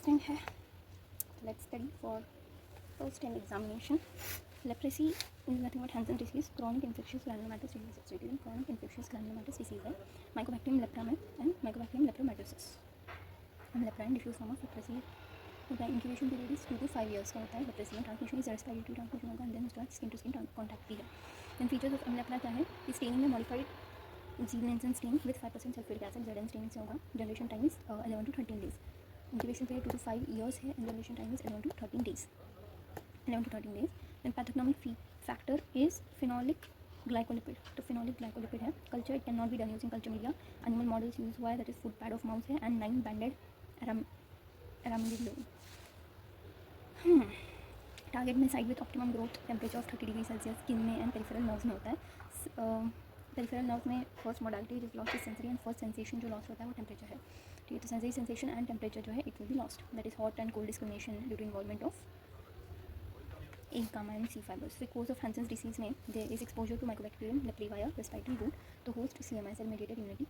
Stand है. Let's study for first time examination. Leprosy is nothing but Hansen's disease, chronic infectious granulomatous disease. So it is a chronic infectious granulomatous disease है. Mycobacterium leprae and Mycobacterium lepromatosis. हम lepra diffuse form of leprosy होता है. Incubation period is 2 to 5 years का होता है. Leprosy में transmission is respiratory transmission होगा and then उसके बाद स्किन टू स्किन कॉन्टैक्ट भी है. देन फीचर्स ऑफ लेप्रा क्या है कि स्टेनिंग में modified Ziehl Neelsen stain with 5% sulphuric acid Z N staining से होगा. Generation time is 11 to 13 days. Incubation period 2 to 5 years है and generation time is 11 to 13 days. 11 to 13 days. Then pathognomonic factor is phenolic glycolipid. तो phenolic glycolipid है. Culture it can not be done using culture media. Animal models use हुआ है that is foot pad of mouse है and 9 बैंडेड एरामिडिल. Target में side with optimum growth temperature of 30 degree Celsius skin में and peripheral nerves में होता है. Peripheral nerve में first modality is lost is sensory and first sensation जो lost होता है वो टेम्परेचर है. ठीक है. तो सेंसरी सेंसेशन एंड टेम्परेचर जो है it will be lost. That is hot and cold discrimination due to involvement of A gamma and C fibers. So cause of Hansen's disease में there is exposure to Mycobacterium leprae via respiratory route. तो host CMI cell mediated immunity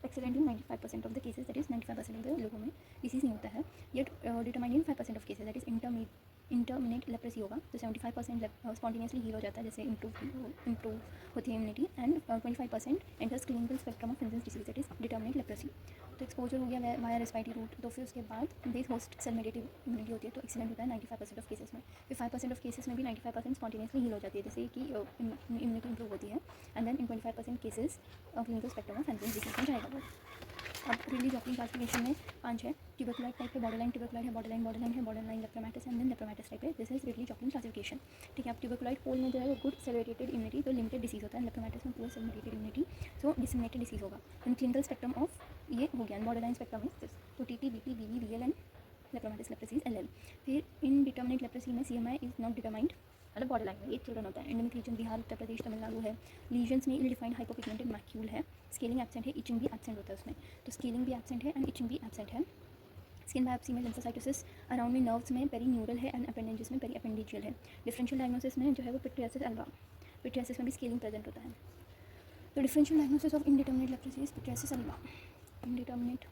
excellent in 95% of the cases, that is 95% of the लोगों में disease नहीं होता है. Yet determined in 5% of cases, that is intermittent leprosy होगा. तो 75% spontaneously heal हो जाता है जैसे improve होती है immunity and 25% enters clinical spectrum of Hansen's disease, that is determinate leprosy. तो एक्सपोजर हो गया वाया रेस्पिरेटरी रूट. तो फिर उसके बाद base host cell mediated immunity होती है. तो एक्सीलेंट होता है 95% ऑफ केसेस में. फिर 5% ऑफ केसेस में भी 95% स्पॉन्टेनियसली हील हो जाती है जैसे कि इम्यूनिटी इंप्रूव होती है. And then in 25% cases clinical spectrum of Hansen's disease में जाएगा वो. अब रिलीज ऑफ क्लासिफिकेशन में 5 है. ट्यूबरकुलाइड टाइप है, बॉर्डरलाइन ट्यूबरकुलाइड है, बॉर्डरलाइन है, बॉर्डरलाइन लेप्रोमैटिस एंड देन लेप्रोमैटिस टाइप है. This is release of classification. ठीक है. अब ट्यूबरकुलाइड पोल में जो है वो गुड सेल मेडिएटेड इम्यूनिटी, तो लिमिटेड डिसीज होता है. लेप्रोमैटिस में पूरा सेल मेडिएटेड इम्यूनिटी, सो डिसमिनेटेड डिसीज होगा. इन क्लिनिकल स्पेक्ट्रम ऑफ ये हो गया. Borderline spectrum is this. तो टीटी बीटी बीवी बीएल एंड लेप्रोमैटिस लेप्रोसी एलएल. फिर इनडिटर्मिनेट लेप्रोसी में सीएमआई इज नॉट डिटरमाइंड, मतलब बॉर्डर लाइन में ये चिल्ड्रन होता है. एंडेमिक रीजन बिहार, उत्तर प्रदेश, तमिलनाडु है. लीजन्स में इल डिफाइंड हाइपोपिगमेंटेड मैक्यूल है. स्केलिंग एब्सेंट है, इचिंग भी एब्सेंट होता है उसमें. तो स्केलिंग भी एब्सेंट है एंड इचिंग भी एब्सेंट है. स्किन बायोप्सी में लिम्फोसाइटोसिस अराउंड में नर्व्स में पेरी न्यूरल है एंड अपेंडेजेस में पेरी अपेंडिजियल है. डिफरेंशियल डायग्नोसिस में जो है वो पिट्रियासिस अल्वा. पिट्रियासिस में भी स्केलिंग प्रेजेंट होता है. तो differential diagnosis of indeterminate leprosy is pityriasis Alva. Indeterminate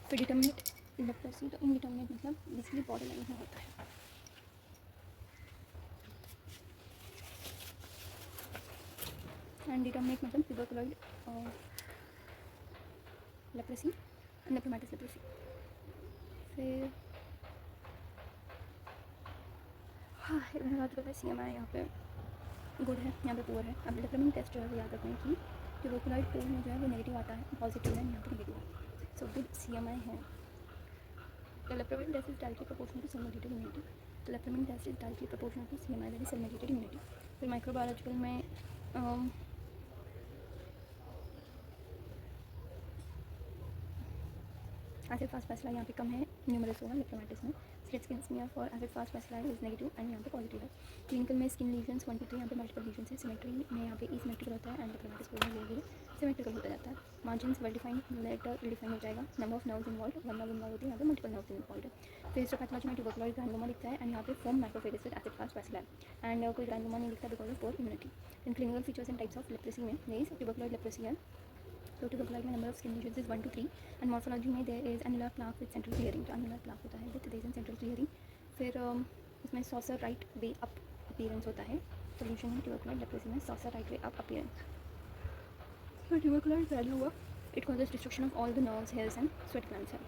फिर डिटर्मिनेट लेप्रोसी. तो इनडिटर्मिनेट मतलब बेसिकली बॉर्डर लाइन में होता है. एंड डिटर्मिनेट मतलब ट्यूबरकुलोइड लेप्रोसी एंड लेप्रोमैटिस लेप्रोसी. फिर हाँ मैंने बात करते हैं CMI यहाँ पे गुड है, यहाँ पे पुअर है. अब लेप्रोमिन टेस्ट जो है वो याद रखना है कि ट्यूबरकुलोइड पोल में जो है वो नेगेटिव आता है, पॉजिटिव है, यहाँ पे नेगेटिव है. सो गुड CMI है. तो lepromin test is directly proportional to cell mediated immunity. तो lepromin test is directly proportional to CMI, that is cell mediated immunity. फिर माइक्रोबायोलॉजिकल में एसिड फास्ट पैसिलाई यहाँ पे कम है, न्यूमरस होगा लेप्रोमैटिस में. Slit skin smear for acid fast bacilli is negative and यहाँ पे पॉजिटिव है. क्लिनिकल में स्किन लीजन्स 1 to 3 यहाँ पे मल्टीपल लीजन्स है. सिमेट्री में यहाँ पे सिमेट्रिकल होता है एंड लेप्रोमैटिस पूरा धीरे धीरे सिमेट्रिकल होता जाता है. Margins well defined, later define हो जाएगा. Number of nerves involve, 1 nerve involve होती है, यहाँ पे मल्टीपल नर्व्स इन्वॉल्व है. फिर हिस्टोपैथोलॉजी में ट्यूबरकुलोइड ग्रैनुलोमा दिखता है एंड यहाँ पे foam macrophages with acid fast bacilli and कोई ग्रैनुलोमा नहीं दिखता because of poor immunity. In clinical features and types of leprosy में ट्यूबरकुलोइड लेप्रोसी है. तो ट्यूबरकुलोइड में number of skin lesions is 1 to 3 and morphology में there is annular plaque with central clearing. तो annular plaque होता है with there is central clearing. फिर इसमें saucer right way up appearance होता है. सोल्यूशन है ट्यूबरकुलोइड लेप्रोसी में saucer right way up appearance. तो ट्यूबरकुलोइड वैल्यू हुआ it causes destruction of all the nerves, hairs and sweat glands है.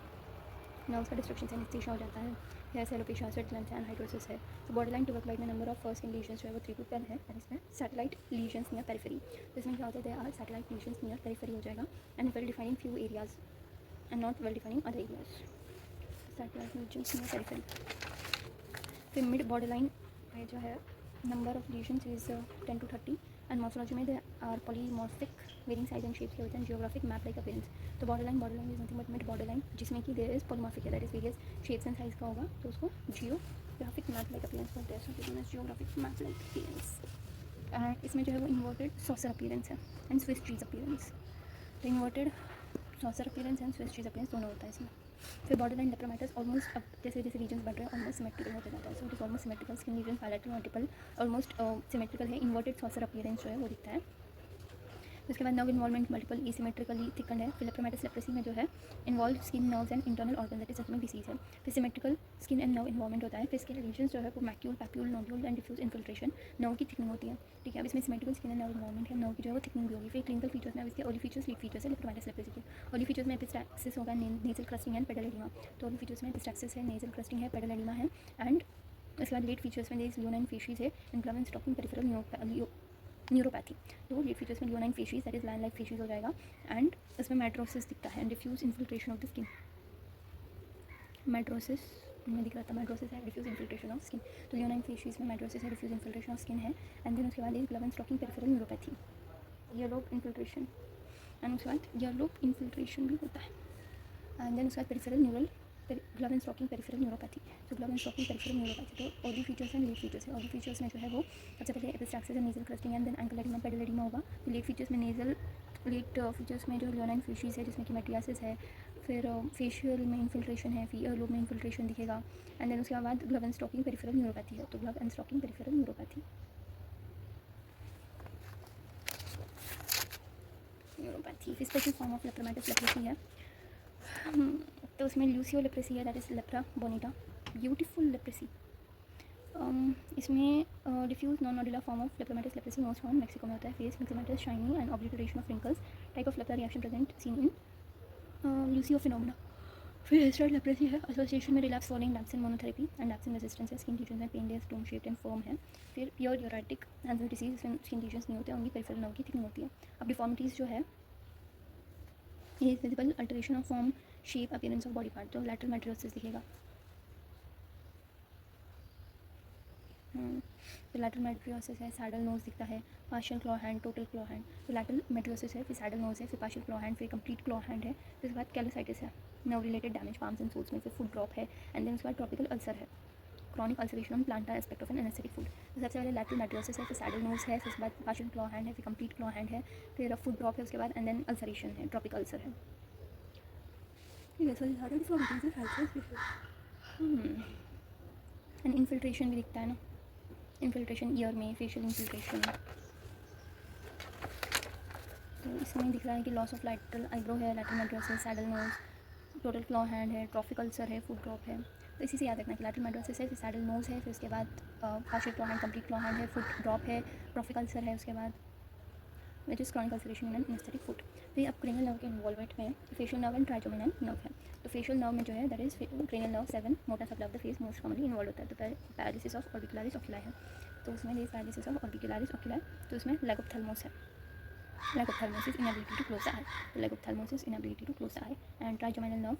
Nerves का डिस्ट्रक्शन से एनेस्थीसिया हो जाता है. Hair alopecia, sweat glands and hidrosis है. तो बॉर्डरलाइन ट्यूबरकुलोइड में नंबर ऑफ फर्स्ट लीजन्स जो है वो 3 to 10 है एंड इसमें सैटेलाइट लीजन्स नियर पेरिफेरी. तो इसमें क्या होता है, there are satellite lesions near periphery हो जाएगा and well defining few areas and not well defining other areas. Satellite lesions near periphery. फिर मिड बॉर्डरलाइन में जो है number of lesions is 10 to 30 and morphology में they are polymorphic varying size and shapes के होते हैं. Geographic map like appearance. तो borderline is nothing but mid borderline जिसमें कि देयर इज पॉलीमॉर्फिक है, that is various shapes and size का होगा, तो उसको जियोग्राफिक मैप लाइक अपीयरेंस बोलते हैं. So geographic map like appearance. And इसमें जो है वो इन्वर्टेड सॉसर अपीयरेंस है एंड स्विस चीज अपीयरेंस. तो inverted saucer appearance and Swiss cheese appearance दोनों होता है इसमें. फिर बॉर्डरलाइन लेप्रोमैटिस ऑलमोस्ट अब जैसे जैसे रीजन्स बढ़ रहे हैं ऑलमोस्ट सिमेट्रिकल होता जाता है. So it is almost symmetrical. Skin region bilateral multiple almost symmetrical है. इन्वर्टेड सॉसर अपीयरेंस जो है वो दिखता है. उसके बाद nerve involvement multiple asymmetrically thickened है। फिर लेप्रोमेटस लेप्रेसी में जो है involve skin nerves and internal organ that is systemic disease है। फिर symmetrical skin and nerve involvement होता है। फिर स्किन रीजन जो है वो macule papule nodule and diffuse infiltration nerve की थिकनिंग होती है। ठीक है, अब इसमें symmetrical skin and nerve involvement है, नर्व की जो है वो थिकनिंग भी होगी। फिर क्लिनिकल फीचर्स में अब इसके अर्ली फीचर्स लीड फीचर्स है लेप्रोमेटस लेप्रेसी के। अर्ली फीचर्स में एपिस्टैक्सिस होगा, nasal crusting and pedal oedema. तो अर्ली फीचर्स में एपिस्टैक्सिस है, नेजल क्रस्टिंग है, पेडल एडिमा है। एंड उसके बाद लेट फीचर्स में लियोनाइन फेशिस है, इन्फ्लेमेशन स्टॉकिंग पेरिफेरल न्यूरोपैथी। तो लेट फीचर्स में leonine facies that is lion like facies हो जाएगा। एंड इसमें मेट्रोसिस दिखता है and diffuse infiltration of the skin. Madarosis में दिख रहा था, मेट्रोसिस है, डिफ्यूज इन्फिल्ट्रेशन ऑफ स्किन। तो लियोनाइन फेशिस में मेट्रोसिस है, डिफ्यूज इन्फिल्ट्रेशन ऑफ स्किन है। एंड देन उसके बाद inflammation stocking peripheral neuropathy, earlobe infiltration. And उसके बाद ईयरलोब इन्फिल्ट्रेशन भी होता है। एंड देन उसके बाद peripheral neural glove and stocking peripheral neuropathy. तो glove and stocking peripheral neuropathy तो ऑडी फीचर्स एंड लेट फीचर्स है। ऑडी फीचर्स में जो है वो सबसे पहले epistaxis and nasal crusting and then ankle oedema pedal oedema होगा। फिर लेट फीचर्स में लेट फीचर्स में जो लियोनाइन फेशिस है जिसमें कि मेट्रियासिस है। फिर फेशियल में इन्फिल्ट्रेशन है, फिर ईयरलोब में इन्फिल्ट्रेशन दिखेगा। एंड देन उसके बाद glove and stocking peripheral neuropathy है। तो glove and stocking peripheral neuropathy फिर special form of lepromatous leprosy है। तो उसमें ल्यूसियो लेप्रेसी है that is lepra bonita, beautiful leprosy. इसमें diffuse non nodular form of lepromatous leprosy most found Mexico में होता है। Face myxoedematous shiny and obliteration of wrinkles type of lepra reaction present seen in Lucio phenomena. फिर historic leprosy है, association में relapse following dapsone monotherapy and dapsone resistance है। Skin lesion है, painless dome shaped and firm है। फिर pure neuritic Hansen's disease, इसमें skin lesions नहीं होते, उनकी पेरिफेरल नर्व की थिकनिंग होती है। अब डिफॉर्मिटीज़ जो है ये visible alteration of form shape appearance of body part, तो लैटरल मेट्रियोसिस दिखेगा। फिर लैटरल मेट्रियोसिस है, सैडल नोज दिखता है, partial claw hand, total claw hand. फिर लैटरल मेट्रियोसिस है, फिर सैडल नोज है, फिर पार्शियल क्लॉ हैंड, फिर कंप्लीट क्लॉ हैंड है। फिर उसके बाद कैलोसाइटिस है, nerve related damage palms and soles में। फिर फुट ड्रॉप है एंड देन उसके बाद ट्रॉपिकल अल्सर है, chronic ulceration on plantar aspect of an anaesthetic foot. तो सबसे पहले लैटरल मेट्रियोसिस है, फिर सैडल नोज है, फिर उसके बाद पार्शियल क्लॉ हैंड है, फिर कंप्लीट क्लॉ हैंड है, फिर फुट ड्रॉप है उसके बाद, एंड देन अल्सरेशन है, ट्रॉपिक अल्सर है। एंड इन्फिल्ट्रेशन भी दिखता है ना, इन्फिल्ट्रेशन ईयर में, फेशियल इन्फिल्ट्रेशन। तो इसमें दिख रहा है कि लॉस ऑफ लैटरल आईब्रो है, lateral madarosis, saddle nose, total claw hand है, ट्रॉपिक अल्सर है, फुट ड्रॉप है। तो इसी से याद रखना कि लैटरल मेट्रियोसिस है, फिर सैडल नोज है, फिर उसके बाद partial claw hand, complete claw hand है, फुट ड्रॉप है, ट्रॉपिक अल्सर है उसके बाद, which is chronic ulceration in an anaesthetic foot. फिर अब क्रेनियल नर्व के इन्वॉल्वमेंट में facial nerve and trigeminal nerve है। तो फेशियल नर्व में जो है दैट इज क्रेनियल नर्व 7 मोटा supply of the face most commonly involve होता है। तो पैरालिसिस ऑफ ऑर्बिकुलरिस ऑक्यूलाई है, तो उसमें this paralysis of orbicularis oculi. तो उसमें लैक ऑफ थैलमस है, lagophthalmos is inability to close the eye. तो lagophthalmos is inability to close the eye. And trigeminal nerve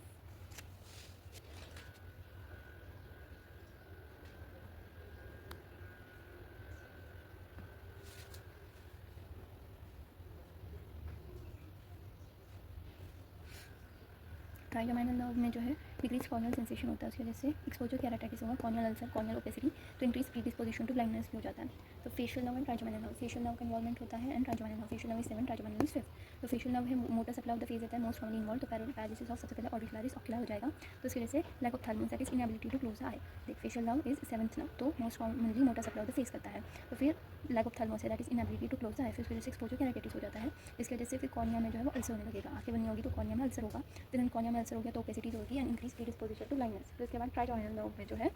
trigeminal nerve में जो है decrease corneal sensation होता है, उसकी वजह से एक्सपोजर केराटाइटिस होगा, कॉर्नियल अल्सर, कॉर्नियल ओपेसिटी, तो इंक्रीज प्रीडिस्पोजिशन टू ब्लाइंडनेस भी हो जाता है। तो facial nerve and trigeminal nerve, facial nerve का इन्वॉल्वमेंट होता है and trigeminal nerve, facial nerve is 7, trigeminal is 5। तो फेशियल नर्व है motor supply of the face रहता है, मोस्ट कॉमनली इन्वॉल्व। तो पैरालिसिस ऑफ सबसे पहले ऑर्बिकुलरिस ऑक्यूलाई हो जाएगा, तो उसकी वजह से lagophthalmos that is inability to close the eye. देख facial nerve is 7th nerve, तो most commonly motor supply of the face करता है। तो फिर लैक ऑफ थैलमस है that is inability to close the eye, फिर उसकी वजह से एक्सपोजर केराटाइटिस हो जाता है। इसकी वजह से फिर कॉर्निया में जो है वो अल्सर होने लगेगा, आंखें बनी होगी तो कॉर्निया में अल्सर होगा, फिर कॉर्निया में अल्सर हो गया तो ओपेसिटी होगी and increase predisposition to blindness. फिर उसके बाद ट्राइजेमिनल नर्व में जो है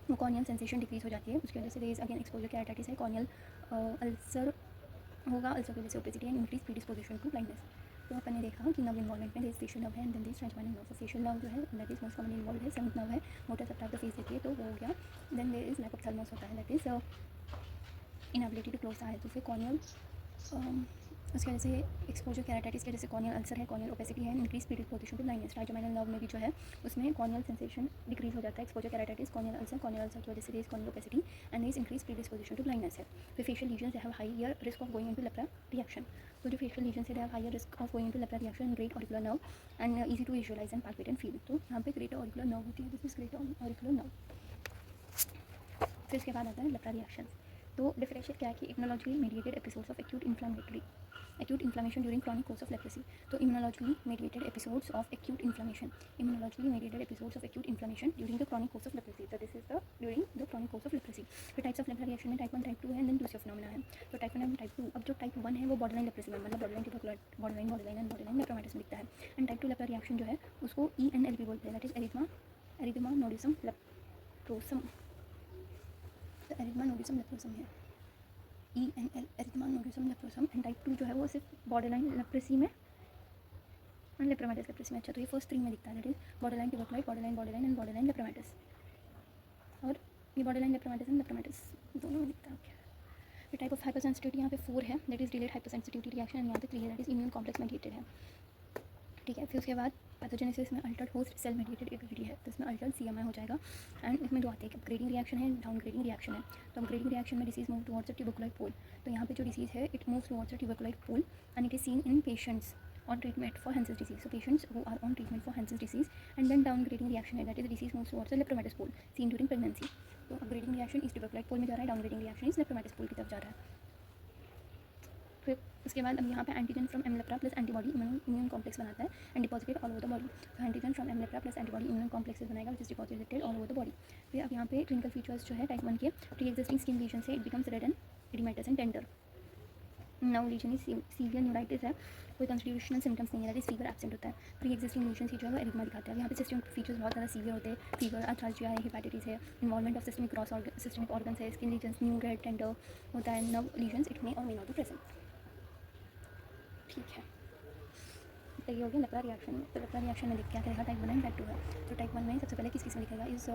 वो कॉर्नियल सेंसेशन डिक्रीज हो जाती है, उसकी वजह से there is again exposure keratitis है, कॉर्नियल अल्सर होगा, अल्सर की वजह से opacity and increase predisposition to blindness. तो अपन ने देखा कि नर्व इन्वॉल्वमेंट में देयर फेशियल नर्व है and then there trigeminal nerve. तो फेशियल नर्व जो है that is most commonly involve है, 7th नर्व है, motor supply of the face देती है, तो वो हो गया। Then there is lack of thalamus होता है that is inability to close the eye. तो फिर कॉर्नियल उसकी वजह से एक्सपोजर केराटाइटिस की वजह से कॉर्नियल अल्सर है, कॉर्नियल ओपेसिटी है, increase predisposition to blindness. Trigeminal nerve में भी जो है उसमें कॉर्नियल सेंसेशन डिक्रीज हो जाता है, एक्सपोजर केराटाइटिस, कॉर्नियल अल्सर की वजह से there is corneal opacity and there is increase predisposition to blindness है। फिर facial lesions have higher risk of going into lepra reaction. तो जो फेशियल लीजन्स है they have higher risk of going into lepra reaction, great auricular nerve and easy to visualise and palpate and feel. तो यहाँ पे greater auricular nerve होती है, this is greater auricular nerve. फिर इसके बाद आता है लेप्रा रिएक्शन। तो डिफरेंशिएट क्या है कि immunologically mediated episodes of acute inflammation during chronic course of leprosy. तो immunologically mediated episodes of acute inflammation during the chronic course of leprosy. So this is the during the chronic course of leprosy. तो types of lepra reaction में type 1 type 2 है, then दूसरे phenomena है. तो type 1 and type 2. अब जो type 1 है वो बॉर्डरलाइन लेप्रोसी में, मतलब बॉर्डरलाइन एंड बॉर्डरलाइन लेप्रोमाइटिस में दिखता है. एंड टाइप 2 लेप्रा रिएक्शन जो है उसको ENLP बोलते हैं, that is erythema nodosum leprosum. तो एरिथमा नोडोसम लेप्रोसम है ENL, erythema nodosum leprosum. And type 2 जो है वो सिर्फ बॉर्डरलाइन लेप्रोसी में एंड लेप्रोमाइटिस लेप्रोसी में. अच्छा, तो ये फर्स्ट 3 में दिखता है, that is borderline tuberculoid, borderline and borderline lepromatous. और ये बॉर्डरलाइन लेप्रोमाइटिस एंड लेप्रोमाइटिस दोनों में दिखता है. ये टाइप ऑफ हाइपर सेंसिटिविटी यहाँ पे 4 है, that is delayed hypersensitivity reaction. And यहाँ पे 3 है, that is immune complex mediated है. ठीक है. फिर उसके बाद पैथोजेनेसिस में altered host cell mediated ability है, तो इसमें अल्टर्ड CMI हो जाएगा. एंड इसमें 2 आते हैं, अपग्रेडिंग रिएक्शन है, डाउनग्रेडिंग रिएक्शन है. तो अपग्रेडिंग रिएक्शन में disease move towards the tuberculoid pole. तो यहाँ पे जो डिसीज है it moves towards the tuberculoid pole and it is seen in patients on treatment for Hansen's disease. So patients who are on treatment for Hansen's disease. And then downgrading reaction है, that is the disease moves towards the lepromatous pole seen during pregnancy. तो upgrading reaction इस tuberculoid pole में जा रहा है, downgrading reaction इस lepromatous pole की तरफ जा रहा है. फिर उसके बाद अब यहाँ पे antigen from M lepra plus antibody immune complex बनाता है and deposited all over the body. तो antigen from M lepra plus antibody immune complex बनाएगा which is deposited all over the body. फिर अब यहाँ पे क्लिनिकल फीचर्स जो है टाइप 1 के प्री एग्जिस्टिंग स्किन लीजन से it becomes red and oedematous and tender. Now lesion is severe neuritis है, कोई कॉन्स्टिट्यूशनल सिम्टम्स नहीं है, दैट इज फीवर एब्सेंट होता है. प्री एग्जिस्टिंग लीजन ही जो है वो एरिथमा दिखाता है. यहाँ पे सिस्टमिक फीचर्स बहुत ज़्यादा सीवियर होते हैं, फीवर, अर्थाल्जिया है, हेपेटाइटिस है, इन्वॉल्वमेंट ऑफ सिस्टमिक ऑर्गन्स है, skin lesions new red tender होता है, नर्व लीजन्स इट मे और मे नॉट बी प्रेजेंट. ठीक है. तो ये हो गया लेप्रा रिएक्शन में. तो लेप्रा रिएक्शन में क्या करेगा, टाइप 1 एंड टाइप 2 है. तो टाइप 1 में सबसे पहले किस में दिखेगा, इस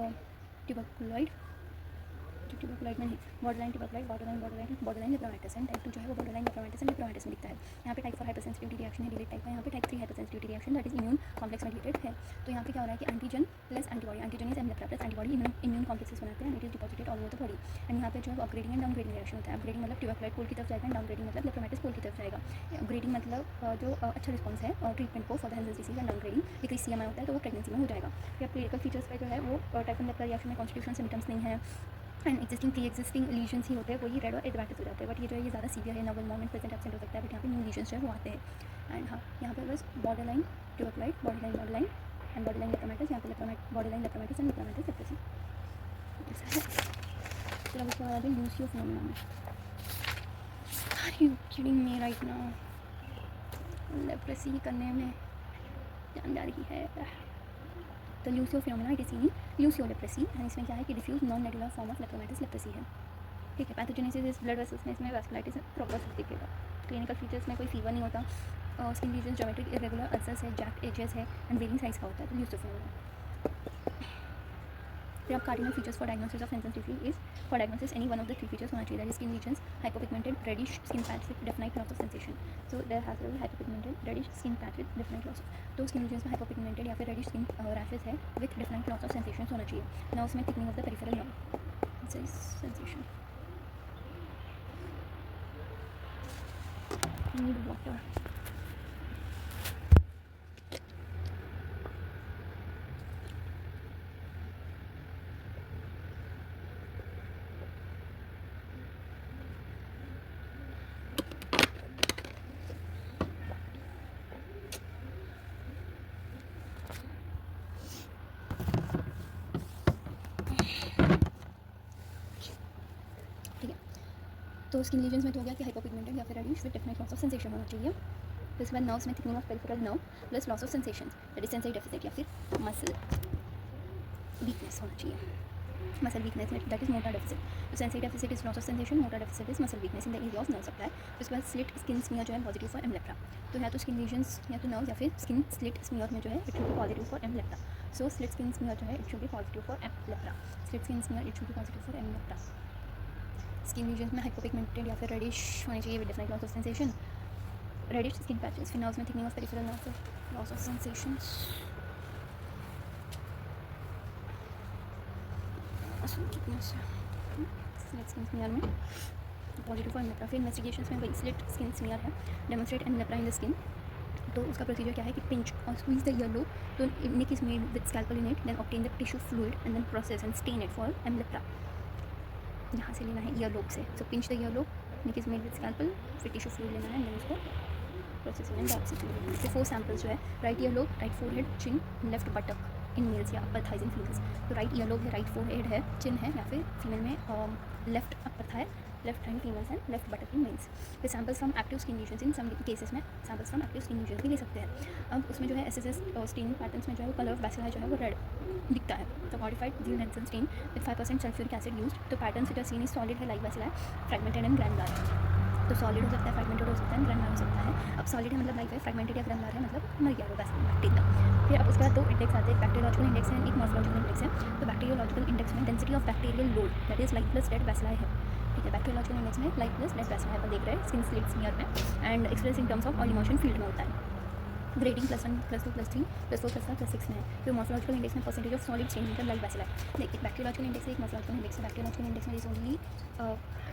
ट्यूबरकुलोइड में नहीं, borderline tuberculoid, borderline lepromatous. And type 2 जो है वो बॉर्डरलाइन लेप्रोमाइटिस एंड लेप्रोमाइटिस में दिखता है. यहाँ पे टाइप 4 हाइपर सेंसिटिविटी रिएक्शन है, डिलेड टाइप का. यहाँ पे type 3 hypersensitivity reaction, that is immune complex mediated है. तो यहाँ पे क्या हो रहा है कि antigen plus antibody, antigen is M lepra plus antibody immune complexes बनाते हैं and it is deposited all over the body. And यहाँ पे जो है अपग्रेडिंग एंड डाउनग्रेडिंग रिएक्शन होता है. अपग्रेडिंग मतलब ट्यूबरकुलोइड पोल की तरफ जाएगा एंड डाउनग्रेडिंग मतलब लेप्रोमाइटिस पोल की तरफ जाएगा. अपग्रेडिंग मतलब जो अच्छा रिस्पॉन्स है ट्रीटमेंट को for the Hansen's disease. And downgrading decrease CMI होता है, तो वो प्रेगनेंसी में हो जाएगा. फिर क्लिनिकल फीचर्स पे जो है वो टाइप 1 लेप्रा रिएक्शन में कॉन्स्टिट्यूशनल सिम्टम्स नहीं है एंड प्री एग्जिस्टिंग लीजन्स ही होते हैं, वही रेड और एडिमेटस हो जाते हैं. बट ये जो है ये ज़्यादा सीवियर है, नोवल मोमेंट प्रेजेंट एब्सेंट हो सकता है, बट यहाँ पे न्यू लीजन्स जो है वो आते हैं. एंड हाँ, यहाँ पे बस borderline tuberculoid, borderline and borderline lepromatous. यहाँ पे borderline lepromatous and lepromatous leprosy ऐसा है. फिर अब उसके बाद आते हैं लूसियो फिनोमेना में. Are you kidding me right now? Leprosy करने में जान जा रही है. तो Lucio phenomena it is seen in Lucio leprosy. And इसमें क्या है कि diffuse non nodular form of lepromatous leprosy है. ठीक है. पैथोजेनेसिस इज ब्लड वेसल्स में, इसमें वैस्कुलाइटिस प्रॉपर दिखेगा. क्लिनिकल फीचर्स में कोई फीवर नहीं होता, skin lesions geometric irregular ulcers है, जैक्ट एजेस है एंड वेरिंग साइज का होता है. तो लूसियो फिनोमेना. फिर अब cardinal features for diagnosis of Hansen's disease is for diagnosis any one of the 3 features होना चाहिए, that is skin lesions, hypopigmented reddish skin patch with definite loss of sensation. So there has to be hypopigmented reddish skin patch with definite loss. तो skin lesions में hypopigmented या फिर reddish skin rashes है with definite loss of sensation होना चाहिए. ना उसमें thickening of the peripheral nerve sensation. Need water. तो स्किन लीजन्स में तो हो गया कि हाइपोपिगमेंटेड या फिर reddish with definite loss of sensation होना चाहिए. तो इसके बाद नर्व्स में thickening of peripheral nerve plus loss of sensation, that is sensory deficit या फिर मसल वीकनेस होना चाहिए. Muscle weakness that is motor deficit. तो sensory deficit is loss of sensation, motor deficit is muscle weakness in the area of nerve supply. तो इसके बाद slit skin smear जो है पॉजिटिव फॉर एम लेप्रा. तो या तो स्किन लीजन्स या तो नर्व या फिर स्किन स्लिट स्मीयर में जो है it should be positive for M leprae. So slit skin smear जो है it should be positive for M leprae. Slit skin smear it should be positive for M leprae. Skin lesions में hypopigmented या फिर reddish होनी चाहिए with definite loss of sensation, reddish skin patches. फिर nerves में thickening of peripheral nerve loss of sensation, slit skin smear में positive for leprae. फिर investigations में वही स्लिट स्किन स्मीयर है, demonstrate M leprae in the skin. तो उसका procedure क्या है कि पिंच और स्क्वीज द ईयर लोब. तो nick is made with scalpel in it, then obtain the tissue fluid and then process and stain it for M leprae. यहाँ से लेना है ईयर लोब से. So pinch the ear lobe, nick is made with scalpel, फिर tissue fluid लेना है, then उसको process and biopsy के लिए. इसके 4 सैम्पल्स जो है, right ear lobe, right forehead, chin, left buttock in males या अपर थाइज इन फीमेल्स. तो राइट ईयर लोब है, राइट फोरहेड है, चिन है, या फिर फीमेल में left upper thigh, left hand females and left buttock in males. फिर samples from active skin lesions, in some cases में samples from active skin lesions भी ले सकते हैं. अब उसमें जो है एसएसएस स्टेन पैटर्न्स में जो है वो कलर ऑफ बैसिला जो है वो रेड दिखता है. तो modified Ziehl Neelsen stain with 5% sulphuric acid used. तो patterns which are seen is solid है, लाइक बैसिला है, फ्रेगमेंटेड एंड ग्रैनुलर. तो सॉलिड हो सकता है, फ्रेगमेंटेड हो सकता है, ग्रैनुलर हो सकता है. अब सॉलिड है मतलब लाइव है, फ्रेगमेंटेड या ग्रैनुलर है मतलब मर गया वो बैक्टीरिया. फिर अब उसके बाद 2 इंडेक्स आते हैं, एक बैक्टीरियोलॉजिकल इंडेक्स है, एक मॉर्फोलॉजिकल इंडेक्स है. तो बैक्टीरियोलॉजिकल इंडेक्स में density of bacterial load that is like plus dead bacilli है. ठीक है, बैक्टीरियोलॉजिकल इंडेक्स में लाइक प्लस डेड बैसिलाई अपन देख रहे हैं स्किन स्लिट स्मीयर में, and express in terms of oil emotion field में होता है. ग्रेडिंग +1 +2 +3 +4 +5 +6 में है. फिर मॉर्फोलॉजिकल इंडेक्स में परसेंटेज ऑफ सॉलिड चेंज मतलब लाइक बैसिलाई. देखिए बैक्टीरियोलॉजिकल इंडेक्स है, एक मॉर्फोलॉजिकल इंडेक्स है. बैक्टीरियोलॉजिकल इंडेक्स में इज ओनली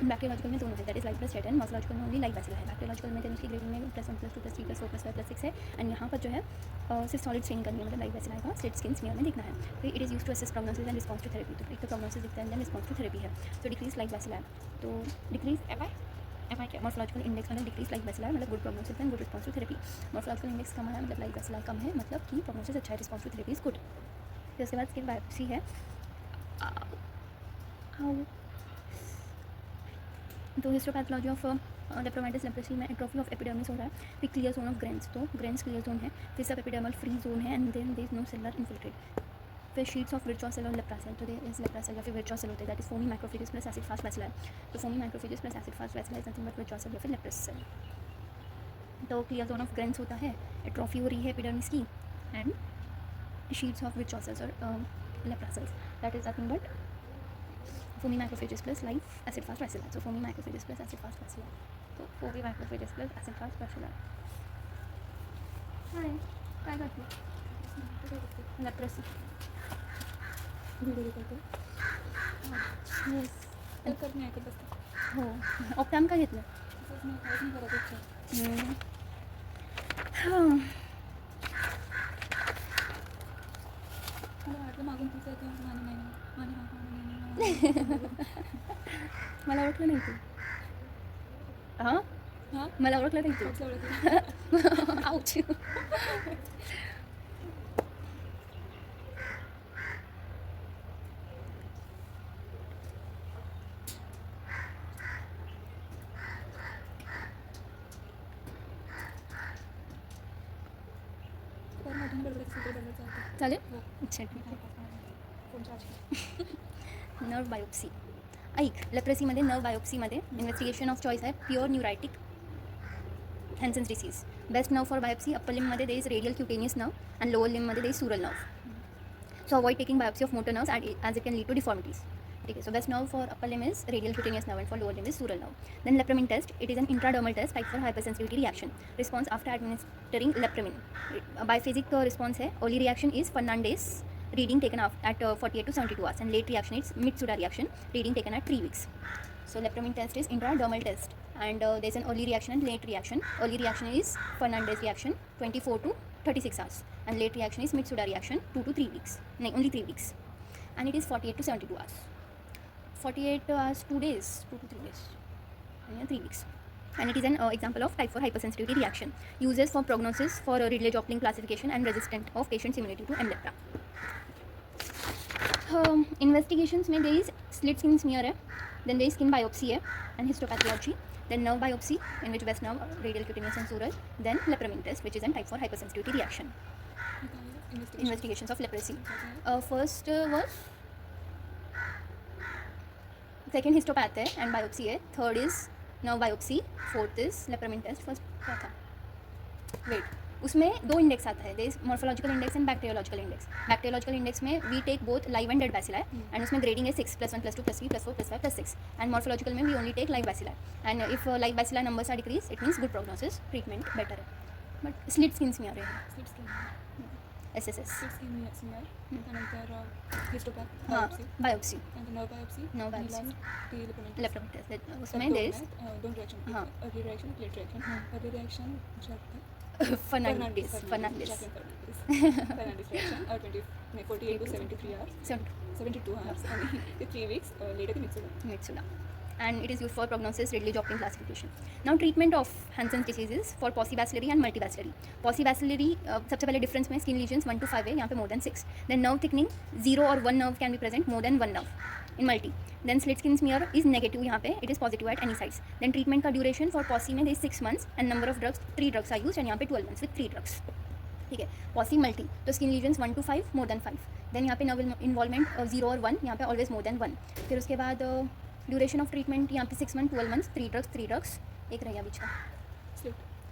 बैक्टीरियोलॉजिकल में दोनों है, that is like plus dead, and morphological में ओनली लाइक बैसिलाई है. बैक्टीरियोलॉजिकल में देन उसकी ग्रेडिंग में +1 +2 +3 +4 +5 +6 है, एंड यहाँ पर जो है सिर्फ सॉलिड चेंज करनी है, मतलब लाइक बैसिलाई का स्लिट स्किन स्मीयर में दिखना है. फिर it is use to assess prognosis and response to therapy. तो एक तो प्रोग्नोसिस दिखता है, देन रिस्पॉन्स टू थेरेपी है. तो डिक्रीज लाइक बैसिलाई, तो डिक्रीज एफ क्या मॉर्फोलॉजिकल इंडेक्स मतलब डिक्रीज लाइक बैसिलाई मतलब good prognosis and good response to therapy. Morphological index कम है मतलब लाइक बैसिलाई कम है, मतलब कि प्रोग्नोसिस अच्छा है, response to therapy is good. फिर उसके बाद स्किन बायोप्सी है. तो हिस्टोपैथोलॉजी ऑफ लेप्रोमाइटिस लेप्रोसी में एट्रोफी ऑफ एपिडर्मिस हो रहा है. फिर क्लियर जोन ऑफ ग्रेन्स, तो ग्रेन्स क्लियर जोन है. फिर सब एपिडर्मल फ्री जोन है, and then there is no cellular infiltrate. फिर शीट्स ऑफ विर्चुआ सेल और लेप्रासेल, तो देयर इज लेप्रासेल या फिर विर्चुआ सेल होते हैं, that is foamy macrophages plus acid fast bacilli. तो foamy macrophages plus acid fast bacilli is nothing but Virchow cell या फिर लेप्रेस सेल. तो क्लियर जोन ऑफ ग्रेन्स होता है, एट्रोफी हो रही है एपिडर्मिस की, and sheets of Virchow cells और lepra cells, that is nothing but foamy macrophages plus live acid fast bacilli. So foamy macrophages plus acid fast bacilli. So foamy macrophages plus acid fast bacilli. हाय काय करते leprosy video करतो. Yes तर करणे ऐकत असते. हो. ऑप्टॅम का घेतलं? तसंच नाही काहीच नाही करत इच्छा. हां मला वाटलं मागून तुझं आहे की माने नाही माने हा माने नाही मला ओळखलं नाही तू. हां हां मला ओळखलं नाही तू. ओळखलं. आउच. तर मोठ्याने बडबडायचं सूत्र बदलायचं होतं. चालेल. हो. अच्छा ठीक आहे. Phone charge. Nerve biopsy. ऐक, लेप्रेसीमध्ये नर्व बायोप्सीमध्ये इन्व्हेस्टिगेशन ऑफ चॉईस आहे pure neuritic Hansen's disease. Best nerve for biopsy upper लिममध्ये they is radial cutaneous nerve, and lower लिममध्ये they is sural nerve. So avoid taking biopsy of motor nerves as it can lead to deformities. Okay, so best nerve for upper limb is radial cutaneous nerve, and for lower limb is sural nerve. Then lepramin test, it is an intradermal test type for hypersensitivity reaction. Response after administering lepramin. Biphasic response है. Early reaction is Fernandez reading taken at 48 to 72 hours, and late reaction is Mitsuda reaction reading taken at 3 weeks. So lepramin test is intradermal test, and there is an early reaction and late reaction. Early reaction is Fernandez reaction 24 to 36 hours, and late reaction is Mitsuda reaction 2 to 3 weeks. No, only 3 weeks, and it is 48 to 72 hours. 48 hours 2 days, 2 to 3 days, and 3 weeks. And it is an example of type 4 hypersensitivity reaction. Uses for prognosis for Ridley-Joplin classification and resistant of patient's immunity to M. lepra. Investigations में there is slit skin smear है, then there is skin biopsy है, and histopathology, then nerve biopsy in which best nerve, radial cutaneous and sural, then lepramin test which is a type 4 hypersensitivity reaction. Investigations of leprosy. First was second histopath है and biopsy है, third is nerve biopsy, fourth is lepramin test. First क्या था? Wait, उसमें 2 index आता है, there is morphological index and bacteriological index. Bacteriological index में we take both live and dead bacilli, and उसमें grading है 6 +1 +2 +3 +4 +5 +6. And morphological में we only take live bacilli, and if live bacilli numbers are decrease it means good prognosis, treatment better है. But slit skins में आ रहे हैं slit skin. SSS. Slit skin smear. त्यानंतर histopath हां biopsy. Biopsy त्यानंतर nerve biopsy. Nerve biopsy. टी lepromin. Lepromin test उसमें देयर इज दोन रिएक्शन. हां. Early reaction late reaction. Early reaction जे असतं Fernandez. Jacqueline Fernandez reaction 48 to 73 hours. 72 hours and 3 weeks later the Mitsuda. And it is used for prognosis, Ridley-Joplin classification. Now treatment of Hansen's diseases for possibacillary and multibacillary. Possibacillary सबसे पहले difference में skin lesions 1 to 5 है, यहाँ पे more than 6. Then nerve thickening 0 or 1 nerve can be present, more than 1 nerve in multi. Then slit skin smear is negative यहाँ पे, it is positive at any sites. Then treatment का duration for possi में there is 6 months and number of drugs 3 drugs are used and यहाँ पे 12 months with 3 drugs. ठीक है. Pauci multi तो skin lesions 1 to 5 more than 5. Then यहाँ पे nerve involvement 0 और 1, यहाँ पे ऑलवेज मोर देन 1. फिर उसके बाद ड्यूरेशन ऑफ ट्रीटमेंट यहाँ पे 6 months 12 months 3 drugs एक रहेगा बीच का.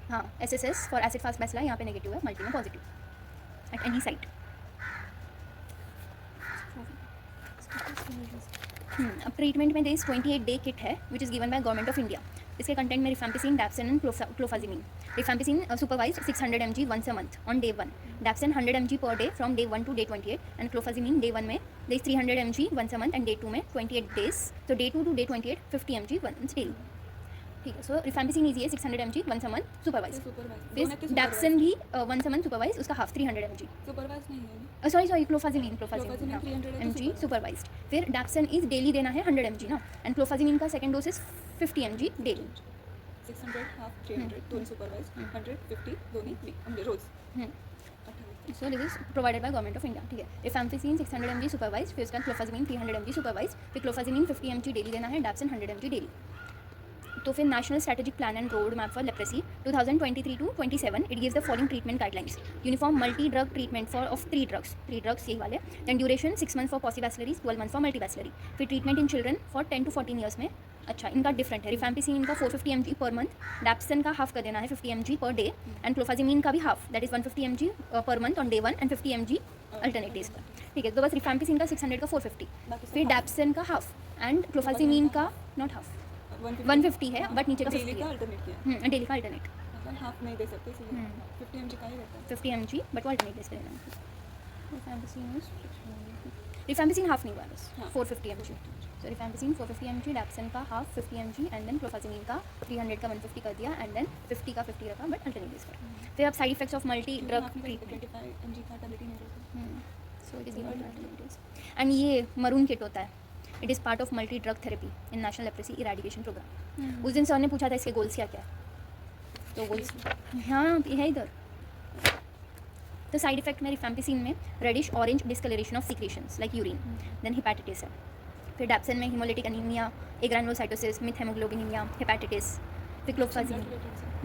हाँ SSS for acid fast bacilli यहाँ पे नेगेटिव है, मल्टी में पॉजिटिव एट एनी साइट. अब ट्रीटमेंट में देस 28 day किट है which is given by government of India. इसके कंटेंट में rifampicin, dapsone and clofazimine. Rifampicin supervise 600 mg once a month on day 1. Dapsone 100 mg per day from day 1 to day 28 and क्लोफाजिमिन day 1 में there is 300 mg once a month and day 2 में 28 days. तो day 2 to day 28 50 mg once daily. ठीक है. सो rifampicin easy है 600 mg once a month supervise. फिर डैप्सन भी once a month supervise, उसका half 300 mg. Supervise नहीं है. Sorry क्लोफाजिमिन 300 mg supervised. फिर डैप्सन इज डेली देना है 100 mg ना, एंड क्लोफाजिमिन का second dose is 50 mg daily. 600 half 300 दोनों सुपरवाइज 150 दोनों रोज. So this is provided by government of India. ठीक है. रिफैम्पिसिन 600 mg सुपरवाइज, फिर उसका क्लोफाजिमिन 300 mg सुपरवाइज, फिर क्लोफाजिमिन 50 mg डेली देना है, डैप्सन 100 mg डेली. तो फिर national strategic plan and road map for leprosy 2023 to 27 it gives the following treatment guidelines. Uniform multi drug treatment for of 3 drugs यही वाले. Then duration 6 months for paucibacillary, 12 months for multibacillary. फिर treatment in children for 10 to 14 years में. अच्छा, इनका different है. Rifampicin इनका 450 mg per month, डैप्सन का half कर देना है 50 mg per day, and clofazimine का भी half that is 150 mg per month on day 1 and 50 mg alternate days पर. ठीक है. तो बस रिफैम्पिसिन का 600 का 450, फिर डैप्सन का हाफ एंड क्लोफाजिमिन का नॉट हाफ 150 है बट नीचे का 50 है. डेली का अल्टरनेट हाफ नहीं दे सकते इसलिए 50 mg का ही रहता है. 50 mg बट वो अल्टरनेट डेज पे लेना है. रिफैम्पिसिन हाफ नहीं हुआ बस 450 mg. सो रिफैम्पिसिन 450 mg, डैप्सन का half 50 mg and then clofazimine का 300 का 150 कर दिया एंड देन 50 का 50 रखा बट अल्टरनेट डेज पर. फिर अब side effects of multi drug treatment. 25 mg का टैबलेट ही नहीं रहता. So it is given alternate days. And ये मरून किट होता है. It is part of multi drug therapy in national leprosy eradication programme. उस दिन सर ने पूछा था इसके गोल्स क्या क्या है, तो गोल्स हाँ ये है इधर. तो साइड इफेक्ट में रिफैम्पिसिन में reddish orange discolouration of secretions like urine. Then hepatitis है. फिर डैप्सन में haemolytic anaemia, agranulocytosis, methaemoglobinaemia, hepatitis. फिर क्लोफाजिमिन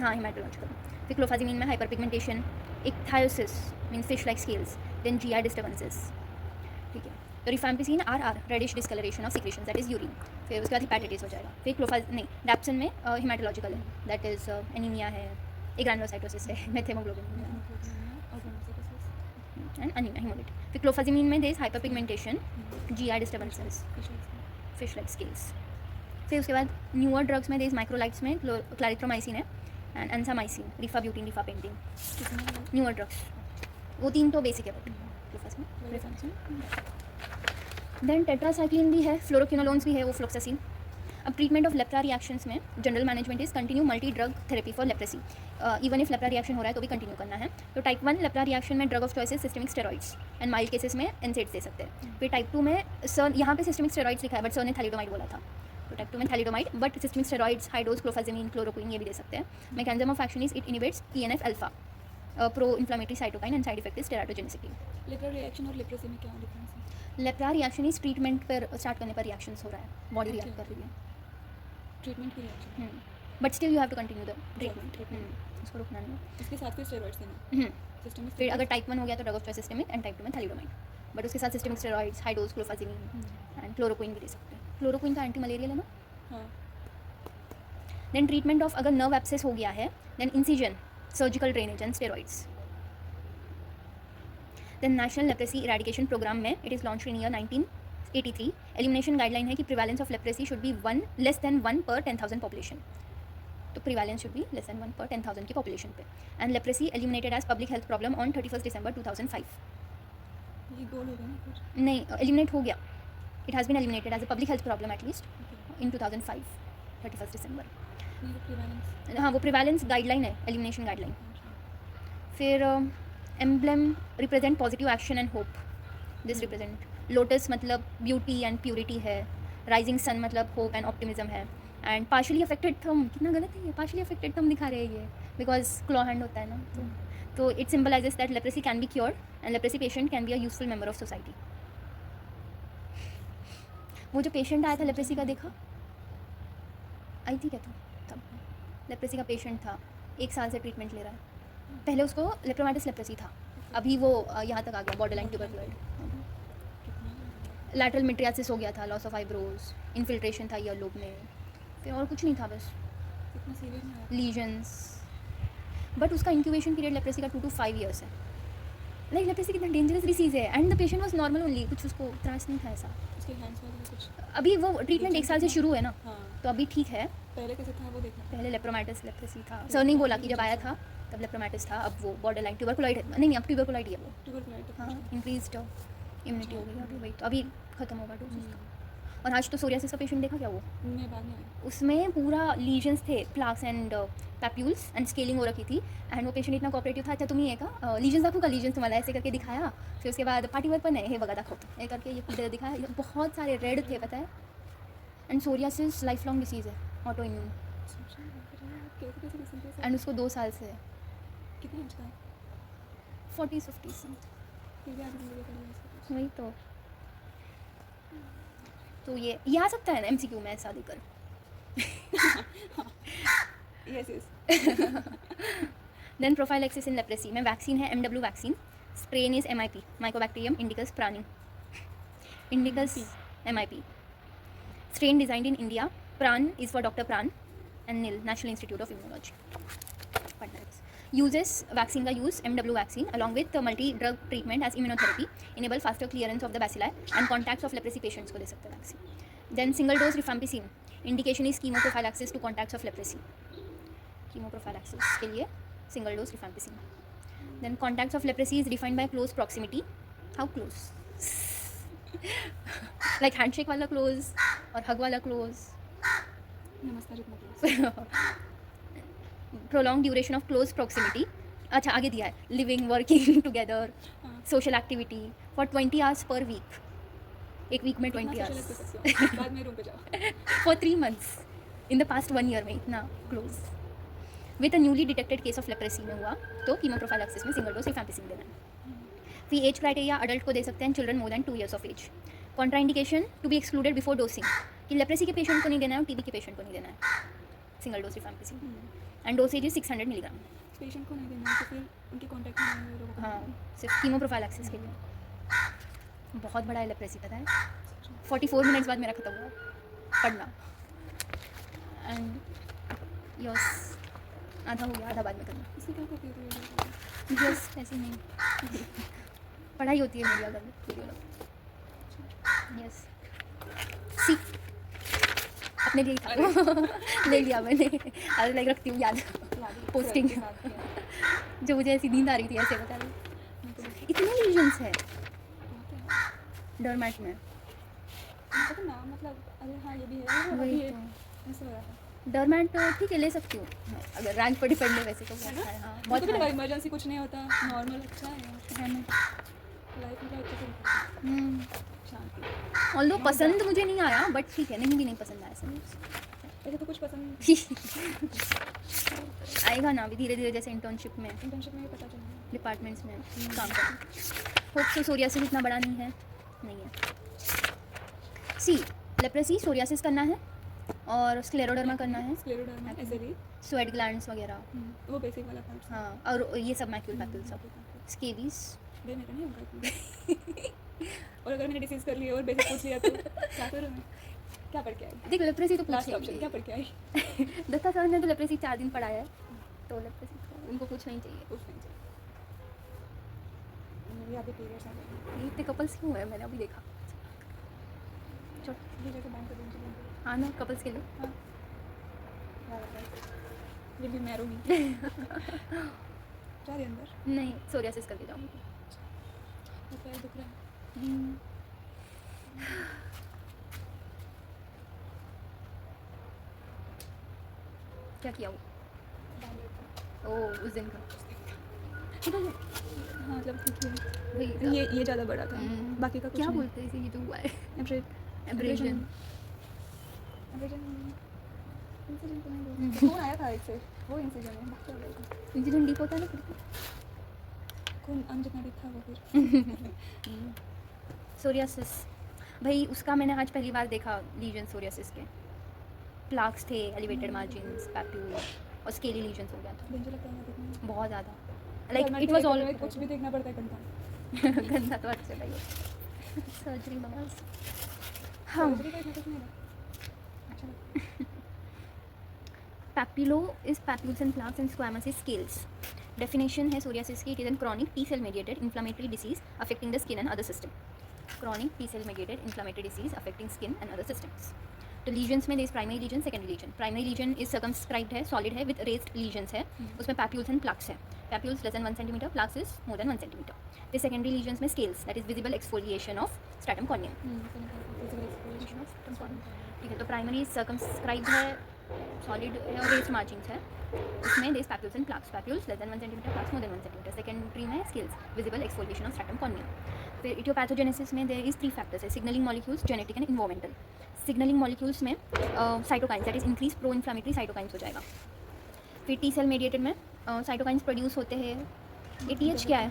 हाँ हेमाटोलॉजिकल. फिर क्लोफाजिमिन में hyperpigmentation, ichthyosis mean fish like scales, then GI disturbances. ठीक है. तो rifampicin RR reddish discolouration of secretion that is urine. फिर उसके बाद हेपेटाइटिस हो जाएगा. फिर डैप्सन में हेमाटोलॉजिकल है दैट इज एनीमिया है, एग्रानुलोसाइटोसिस है, methaemoglobin and anaemia haemolytic. फिर क्लोफाजिमिन में there is hyperpigmentation, GI disturbances, fish like scales. फिर उसके बाद न्यूअर ड्रग्स में देयर इज माइक्रोलाइट्स में क्लैरिथ्रोमाइसिन है and ansamycin, rifabutin, rifapentine. Newer drugs वो 3 तो बेसिक है बट. देन टेट्रासाइक्लिन भी है, फ्लोरोक्विनोलोन्स भी है, वो फ्लोक्सासिन. अब ट्रीटमेंट ऑफ लेप्रा रिएक्शंस में general management is continue multi drug therapy for leprosy. Even if lepra reaction हो रहा है तो भी कंटिन्यू करना है. तो टाइप 1 लेप्रा रिएक्शन में drug of choice systemic steroids and mild cases में NSAIDs दे सकते हैं. फिर टाइप 2 में सर यहाँ पे सिस्टमिक स्टेरॉइड्स लिखा है बट सर ने थैलिडोमाइड बोला था. तो टाइप 2 में thalidomide but systemic steroids, high dose क्लोफाजिमिन, chloroquine ये भी दे सकते हैं. Mechanism of action is it inhibits TNF alpha, pro inflammatory cytokine and side effect is teratogenicity. Lepra reaction और लेप्रेसी में क्या डिफरेंस है? लेप्रा रिएक्शन इज ट्रीटमेंट पर start करने पर रिएक्शंस हो रहा है, बॉडी रिएक्ट कर रही है. ट्रीटमेंट की reaction but still you have to continue the treatment. उसको रुकना नहीं है. इसके साथ फिर स्टेरॉइड्स देना. सिस्टमिक फिर अगर टाइप 1 हो गया तो drug of choice systemic and type 2 में थैलिडोमाइड. बट उसके साथ systemic steroids, high dose क्लोफाजिमिन and chloroquine भी दे सकते हैं. क्लोरोक्विन का एंटी मलेरियल है ना. हाँ. देन ट्रीटमेंट ऑफ अगर नर्व एब्सेस हो गया है then incision, surgical drainage and steroids. Then national leprosy eradication programme में it is launch in year 1983. Elimination guideline है कि prevalence of leprosy should be less than 1 per 10,000 population. तो prevalence should be less than 1 per 10,000 की population पे. And leprosy eliminated as public health problem on 31 December 2005. ये गोल होगा ना कुछ? नहीं, एलिमिनेट हो गया. It has been eliminated as a public health problem at least in 2005 31 December. ये प्रिवेलेंस. हाँ वो प्रिवेलेंस गाइडलाइन है, एलिमिनेशन गाइडलाइन. फिर emblem represent positive action and hope, this represent lotus मतलब ब्यूटी एंड प्योरिटी है, राइजिंग सन मतलब hope and optimism है, and partially affected thumb, कितना गलत है ये, पार्शली अफेक्टेड थंब दिखा रहे हैं ये बिकॉज क्लॉ हैंड होता है ना, तो it symbolises that leprosy can be cured and leprosy patient can be a useful member of society. वो जो पेशेंट आया था लेप्रेसी का, देखा आई थी क्या तू तब? लेप्रेसी का पेशेंट था, 1 साल से ट्रीटमेंट ले रहा है, पहले उसको लेप्रोमाटिस लेप्रेसी था, अभी वो यहाँ तक आ गया बॉर्डरलाइन ट्यूबरकुलोइड, लैटरल मिट्रियासिस हो गया था, लॉस ऑफ आईब्रोज, इन्फिल्ट्रेशन था ईयर लोब में, फिर और कुछ नहीं था बस इतना सीरियस नहीं आया। लीजन्स, बट उसका इंक्यूबेशन पीरियड लेप्रेसी का 2 to 5 years है। लाइक लेप्रेसी कितना डेंजरस डिसीज़ है, and the patient was normal only, कुछ उसको त्रास नहीं था ऐसा। उसके हैंड्स वगैरह कुछ। अभी वो ट्रीटमेंट 1 साल से शुरू है ना, हाँ, तो अभी ठीक है। पहले कैसे था वो देखना। पहले लेप्रोमाटिस लेप्रेसी था, सर नहीं बोला कि जब आया था तब लेप्रोमाटिस था, अब वो बॉर्डरलाइन ट्यूबरकुलोइड है, नहीं अब ट्यूबरकुलोइड ही है वो, ट्यूबरकुलोसिस। हाँ इंक्रीज्ड इम्यूनिटी हो गई अभी, वही तो अभी खत्म होगा डोज उसका। और आज तो सोरियासिस का पेशेंट देखा क्या वो, मैं बाद में आई। उसमें पूरा लीजन्स थे, plaques and papules and scaling हो रखी थी, एंड वो पेशेंट इतना कोऑपरेटिव था, अच्छा तुम्ही आहे का लीजन्स दाखवू का, लीजन्स तुम्हाला ऐसे करके दिखाया, फिर उसके बाद पार्टीवर पण है, हे बघा दाखवतो, ये करके ये दिखाया, ये बहुत सारे रेड थे पता है, and psoriasis life long disease है, ऑटो इम्यून, कैसे कैसे किस्म के एंड उसको 2 साल से है, कितने इंच का है? 40-50 फिर भी आगे जिंदगी कर लिया। वही तो ये आ सकता है ना MCQ में ऐसा देकर। Yes yes. देन प्रोफाइलैक्सिस इन लेप्रेसी में वैक्सीन है MW vaccine, strain is MIP Mycobacterium indicus प्राणी, indicus MIP, strain designed in India, Pran is for Dr. Pran and NIL, National Institute of Immunology. Uses vaccine का use MW vaccine along with multi-drug treatment as immunotherapy enable faster clearance of the bacilli and contacts of leprosy patients को दे सकते हैं vaccine. Then single dose rifampicin, indication is chemoprophylaxis to contacts of leprosy. Chemoprophylaxis के लिए single dose rifampicin. Then contacts of leprosy is defined by close proximity. How close? Like handshake वाला close और hug वाला close. नमस्कार इतना close. Prolonged duration of close proximity. अच्छा आगे दिया है, living, working together, social activity for 20 hours per week. एक वीक में 20 कितना hours. social कर सकती हो? बाद में रूम पे जाओ। For 3 months. In the past 1 year में इतना close. With a newly detected case of leprosy में हुआ तो chemoprophylaxis में single dose rifampicin देना है. फिर एज क्राइटेरिया अडल्ट को दे सकते हैं, children more than 2 years of age. Contraindication to be excluded before dosing, कि लेप्रेसी के पेशेंट को नहीं देना है और टीबी के पेशेंट को नहीं देना है single dose rifampicin, and dosage is 600 milligram. Patient को नहीं देना है तो फिर उनके कॉन्टैक्ट में आने वाले लोगों को हाँ सिर्फ कीमोप्रोफाइलैक्सिस के लिए. बहुत बड़ा है लेप्रेसी पता है. 44 मिनट्स बाद मेरा खत्म हुआ पढ़ना, एंड यस आधा हो गया, आधा बाद में करना. इसमें क्या करती है? यस ऐसे नहीं पढ़ाई होती है मीडिया कर यस सी अपने लिए ही था ले लिया मैंने, अरे लाइक रखती हूँ याद पोस्टिंग जो मुझे ऐसी नींद आ रही थी ऐसे बता रही. इतने लीजन्स है डरमैट में, पता ना मतलब अरे हाँ ये भी है वही ये तो ऐसे हो रहा है। डरमैट ठीक है ले सकती हूँ अगर रैंक पर डिपेंड है वैसे तो बहुत है. हाँ बहुत मतलब है. इमरजेंसी कुछ नहीं होता, नॉर्मल अच्छा है है ना. लाइफ मतलब अच्छे से शांति। ऑल्दो पसंद मुझे नहीं आया बट ठीक है, नहीं भी नहीं पसंद आया सब ऐसे तो कुछ पसंद आएगा ना अभी धीरे धीरे, जैसे इंटर्नशिप में इंटर्नशिप में ही पता चला। डिपार्टमेंट्स में काम करें. होप तो सोरियासिस इतना बड़ा नहीं है, नहीं है. सी लेप्रेसी सोरियासिस करना है और स्क्लेरोडर्मा करना है, स्क्लेरोडर्मा एसएलई स्वेट ग्लैंड्स वगैरह, वो बेसिक वाला पार्ट। हाँ और ये सब मैक्यूल पैक्यूल सब, स्केबीज बे मेरा नहीं होगा इतना। और अगर मैंने डिसीज कर लिया और बेसिक पूछ लिया तो क्या करूँ मैं? क्या पढ़ के आई? देख लेप्रेसी तो लास्ट पूछ ऑप्शन क्या पढ़ के आई? दत्ता सर ने तो लेप्रेसी 4 दिन पढ़ाया है, तो लेप्रेसी तो उनको पूछना ही चाहिए. पूछ नहीं चाहिए। मेरी अभी पीरियड्स आ गए। ये इतने कपल्स क्यों है, मैंने अभी देखा. चलो ये जैसे बैंक का दिन हाँ ना कपल्स के लिए. हाँ ये भी मैं रूंगी जा रही अंदर। नहीं सोरियासिस करके जाऊँगी. तो पैर दुख रहा है। क्या किया वो? ओ उस दिन का हाँ मतलब ठीक है, वही ये ज़्यादा बड़ा था, बाकी का कुछ क्या नहीं। बोलते हैं इसे, ये जो हुआ है एब्रेजन एब्रेजन। इंसिडेंट तो नहीं बोलते। फोन आया था एक से, वो इंसिडेंट है, बाकी और नहीं। इंसिडेंट डीप होता है ना फिर कौन जितना डीप था वो फिर। सोरियासिस, भाई उसका मैंने आज पहली बार देखा लीजन सोरियासिस के। प्लाक्स थे, एलिवेटेड मार्जिन्स, पैप्यूल और स्केली लीजन्स हो गया था डेंजर लगता है देखने में। बहुत ज़्यादा। Like Dermatology it was all में कुछ भी देखना पड़ता है गंदा। गंदा तो अच्छा लगे सर्जरी नमाज। हाँ, सर्जरी का इतना कुछ नहीं था, अच्छा लगा। Papillo is papules and plaques and squamous is scales. Definition है सोरियासिस की, it is an chronic T cell mediated inflammatory disease affecting the skin and other system. Chronic T cell mediated inflammatory disease affecting skin and other systems. तो lesions में there primary lesion, secondary lesion. Primary lesion is circumscribed है, solid है, with raised lesions है, उसमें papules and plaques है। Papules less than 1 centimetre, plaques is more than 1 centimetre. फिर secondary lesions में scales, that is visible exfoliation of stratum corneum. ठीक है, तो प्राइमरी सर्कमस्क्राइब्ड है, सॉलिड है और रेस्ड मार्जिन्स है, उसमें there papules and plaques. Papules less than 1 centimetre, plaques more than 1 centimetre. Secondary में scales, visible exfoliation of stratum corneum. फिर इटियोपैथोजेनेसिस में देर इज 3 फैक्टर्स है, signalling molecules, genetic and environmental. Signalling molecules में cytokines, that is increase pro inflammatory cytokines हो जाएगा। फिर T cell mediated में cytokines produce होते हैं। ये टीएच क्या है?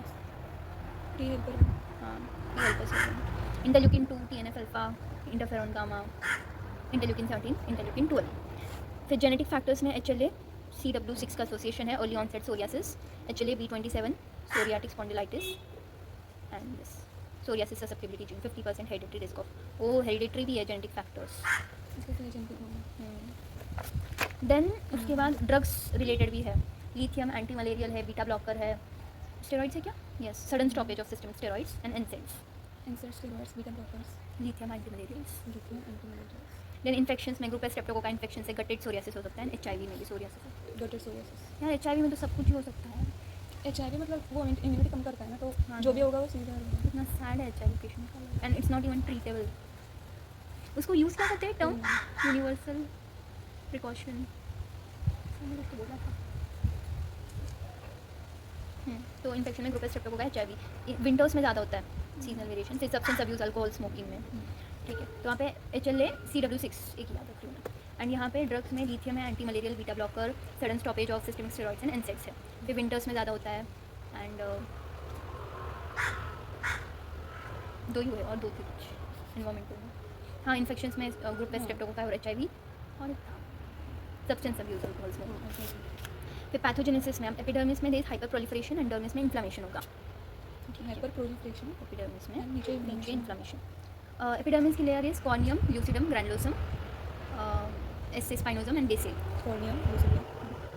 टी हेल्पर हाँ, interleukin 2, TNF alpha, interferon gamma, interleukin 17, interleukin 12। फिर जेनेटिक फैक्टर्स में HLA CW6 का एसोसिएशन है, early onset psoriasis, HLA B27 psoriatic spondylitis and this psoriasis susceptibility gene, 50% hereditary risk of, वो हेरिडिटरी भी है जेनेटिक फैक्टर्स। इसका तो जेनेटिक होगा। देन उसके बाद ड्रग्स रिलेटेड भी है, लिथियम एंटी मलेरियल है, बीटा ब्लॉकर है, स्टेरॉइड्स है क्या? Yes, sudden stoppage of system steroids and NSAIDs, inserts steroids, beta blockers, lithium anti malarials. Lithium antimalarials, then infections में ग्रुप एस स्ट्रेप्टोकोका इन्फेक्शन से guttate psoriasis हो सकता है, HIV में भी सोरियासिस है। Gutter psoriasis. यार HIV में तो सब कुछ ही हो सकता है, HIV मतलब वो इम्यूनिटी कम करता है ना, तो हाँ, जो भी होगा वो सीधा होगा। इतना सैड है HIV पेशेंट का, and it's not even treatable. उसको यूज़ क्या करते हैं टर्म? यूनिवर्सल प्रिकॉशन, मैंने उसको बोला था। तो इन्फेक्शन में ग्रुप एस स्ट्रेप्टोकोका HIV विंटर्स में ज़्यादा होता है, सीजनल वेरिएशन। फिर सब्सटेंस अब्यूज, अल्कोहल, स्मोकिंग में, ठीक है। तो वहाँ पे HLA CW6 एक याद रखती हूँ मैं। एंड यहाँ पे ड्रग्स में लिथियम है, anti malarial, beta blocker, sudden stoppage of systemic steroids and NSAIDs है। फिर विंटर्स में ज़्यादा होता है, एंड 2 ही हुए और 2 थे कुछ इन्वायरमेंटल में। हाँ, इन्फेक्शंस में ग्रुप एस स्ट्रेप्टोकोका और HIV और सब्सटेंस अब्यूज, अल्कोहल, स्मोकिंग। फिर पैथोजेनेसिस में एपिडर्मिस में there hyper proliferation and dermis में इन्फ्लामेशन होगा। हाइपर प्रोलिफरेशन, एपिडर्मिस में नीचे इन्फ्लामेशन। एपिडर्मिस की layer is corneum, lucidum, granulosum, S spinosum and basal. Corneum, lucidum,